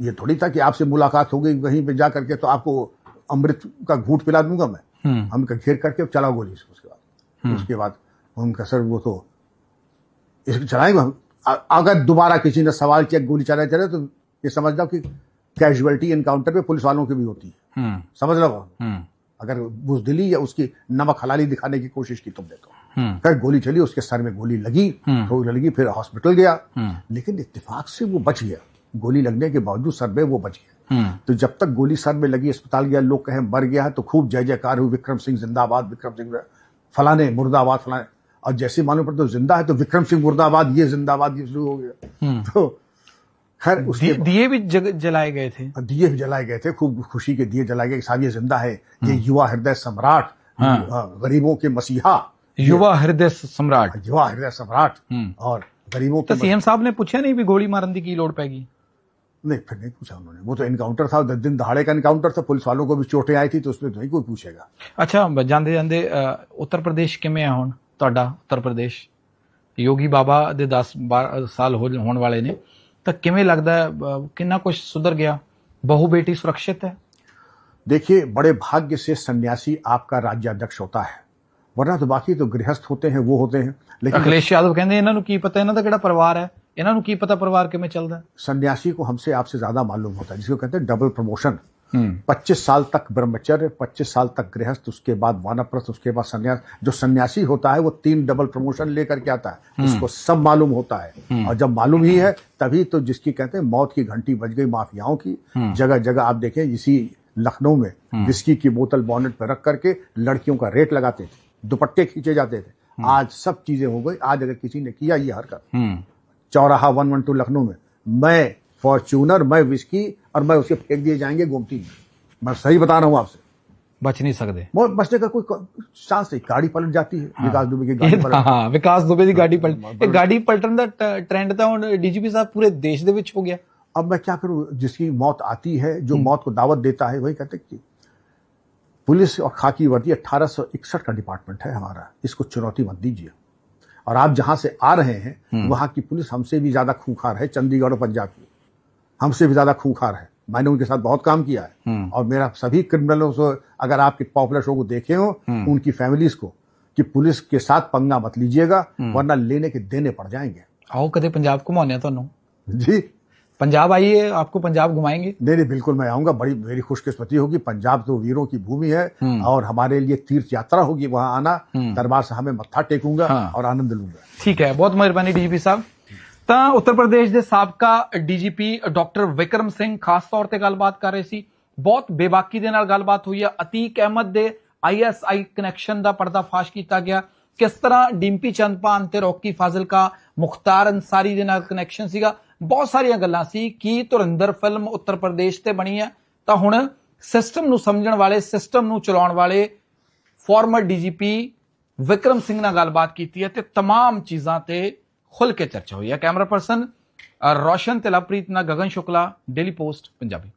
ये थोड़ी था कि आपसे मुलाकात हो गई वहीं पे जा करके तो आपको अमृत का घूंट पिला दूंगा मैं। हम घेर करके चला गोली से। उसके बाद उनका सर वो तो इसको चलाएंगे हम, अगर दोबारा किसी ने सवाल किया गोली चलाए तो ये समझ लो कि कैजुअलिटी एनकाउंटर पे पुलिस वालों की भी होती है, समझ लो। अगर बुजदिली या उसकी नमक हलाली दिखाने की कोशिश की तुमने तो फिर गोली चली, उसके सर में गोली लगी, फिर हॉस्पिटल गया। लेकिन इत्तेफाक से वो बच गया, गोली लगने के बावजूद सर में वो बच गया। तो जब तक गोली सर में लगी, अस्पताल गया, लोग कहें मर गया है तो खूब जय जयकार हुई, विक्रम सिंह जिंदाबाद, विक्रम सिंह फलाने मुर्दाबाद फलाने। और जैसे मालूम पड़ता तो जिंदा है तो विक्रम सिंह मुर्दाबाद, ये जिंदाबाद, ये शुरू हो गया। तो खैर उसके दिए भी जलाए गए थे, दिए भी जलाए गए थे, खूब खुशी के दिए जलाए गए। साहब ये जिंदा है, ये युवा हृदय सम्राट, गरीबों के मसीहा, युवा हृदय सम्राट, युवा हृदय सम्राट और गरीबों के। सीएम साहब ने पूछा नहीं भी गोली मारन की लोड़ पैगी? नहीं, फिर नहीं पूछा उन्होंने। वो तो एनकाउंटर था, 10 दिन दहाड़े का एनकाउंटर था, पुलिस वालों को भी चोटें आई थी, तो उसमें तो नहीं कोई पूछेगा। अच्छा, जांदे जांदे उत्तर प्रदेश किवें आ हुण तुहाडा? उत्तर प्रदेश योगी बाबा दे 10-12 साल होने वाले ने, तो किवें लगदा है कितना कुछ सुधर गया? बहु बेटी सुरक्षित है? देखिए, बड़े भाग्य से सन्यासी आपका राज्याध्यक्ष होता है, वरना तो बाकी तो गृहस्थ होते हैं, वो होते हैं। लेकिन अखिलेश यादव कहते इन्हां नूं की पता इन्हां दा किहड़ा परिवार है, इन्हां नूं की पता परिवार किवें चलदा? सन्यासी को हमसे आपसे ज्यादा मालूम होता है, जिसको कहते हैं डबल प्रमोशन। 25 साल तक ब्रह्मचर्य, 25 साल तक गृहस्थ, उसके बाद वानप्रस्थ, उसके बाद सन्यास। जो सन्यासी होता है वो 3 डबल प्रमोशन लेकर के आता है, उसको सब मालूम होता है। और जब मालूम ही है तभी तो जिसकी कहते हैं मौत की घंटी बज गई माफियाओं की। जगह जगह आप देखें, इसी लखनऊ में विस्की की बोतल बॉनेट पर रख करके लड़कियों का रेट लगाते थे, दुपट्टे खींचे जाते थे। आज सब चीजें हो गई। आज अगर किसी ने किया ये हरकत चौराहा 112 लखनऊ में, मैं फॉर्च्यूनर, मैं विस्की और मैं उसके फेंक दिए जाएंगे गोमती में। मैं सही बता रहा हूं आपसे, बच नहीं सकते। बचने का कोई चांस नहीं। गाड़ी पलट जाती है, विकास दुबे की गाड़ी पलट। हाँ, विकास दुबे की गाड़ी पलट, गाड़ी पलटन का ट्रेंड था हुण डीजीपी साहब पूरे देश दे विच हो गया। अब मैं क्या करूं? जिसकी मौत आती है, जो मौत को दावत देता है, वही कहते कि पुलिस और खाकी वर्दी 1861 का डिपार्टमेंट है हमारा, इसको चुनौती मत दीजिए। और आप जहां से आ रहे हैं वहां की पुलिस हमसे भी ज्यादा खूंखार है, चंडीगढ़ और पंजाब की हमसे भी ज्यादा खूंखार है। मैंने उनके साथ बहुत काम किया है। और मेरा सभी क्रिमिनलों से, अगर आपके पॉपुलर शो को देखे हो, उनकी फैमिलीज को, कि पुलिस के साथ पंगा मत लीजिएगा, वरना लेने के देने पड़ जाएंगे। आओ कदे पंजाब घुमाने तुहानू जी, पंजाब आइए, आपको पंजाब घुमाएंगे। नहीं, बिल्कुल मैं आऊंगा। बड़ी मेरी खुशकिस्मती होगी। पंजाब तो वीरों की भूमि है और हमारे लिए तीर्थ यात्रा होगी वहां आना। दरबार साहब में मत्था टेकूंगा और आनंद लूंगा। ठीक है, बहुत मेहरबानी डीजीपी साहब। ਤਾਂ उत्तर प्रदेश ਦੇ ਸਾਬਕਾ ਡੀਜੀਪੀ ਡਾਕਟਰ ਵਿਕਰਮ ਸਿੰਘ ਖਾਸ ਤੌਰ ਤੇ ਗੱਲਬਾਤ ਕਰ ਰਹੇ ਸੀ। ਬਹੁਤ ਬੇਬਾਕੀ ਦੇ ਨਾਲ ਗੱਲਬਾਤ ਹੋਈ ਹੈ। ਅਤੀਕ ਅਹਿਮਦ ਦੇ ISI ਕਨੈਕਸ਼ਨ ਦਾ ਪਰਦਾਫਾਸ਼ ਕੀਤਾ ਗਿਆ। ਕਿਸ ਤਰ੍ਹਾਂ ਡਿੰਪੀ ਚੰਦਪਾਨ ਤੇ ਰੌਕੀ ਫਾਜ਼ਿਲਕਾ, ਮੁਖਤਾਰ ਅੰਸਾਰੀ ਦੇ ਨਾਲ ਕਨੈਕਸ਼ਨ ਸੀਗਾ। ਬਹੁਤ ਸਾਰੀਆਂ ਗੱਲਾਂ ਸੀ। ਕੀ ਧੁਰਿੰਦਰ ਫਿਲਮ ਉੱਤਰ ਪ੍ਰਦੇਸ਼ ਤੇ ਬਣੀ ਹੈ, ਤਾਂ ਹੁਣ ਸਿਸਟਮ ਨੂੰ ਸਮਝਣ ਵਾਲੇ, ਸਿਸਟਮ ਨੂੰ ਚਲਾਉਣ ਵਾਲੇ ਫਾਰਮਰ ਡੀਜੀਪੀ ਵਿਕਰਮ ਸਿੰਘ ਨਾਲ ਗੱਲਬਾਤ ਕੀਤੀ ਹੈ ਤੇ तमाम ਚੀਜ਼ਾਂ ਤੇ ਖੁੱਲ ਕੇ ਚਰਚਾ ਹੋਈ ਹੈ। ਕੈਮਰਾ ਪਰਸਨ ਰੋਸ਼ਨ ਤੇ ਲਵਪ੍ਰੀਤ ਨਾਲ ਗਗਨ ਸ਼ੁਕਲਾ, ਡੇਲੀ ਪੋਸਟ ਪੰਜਾਬੀ।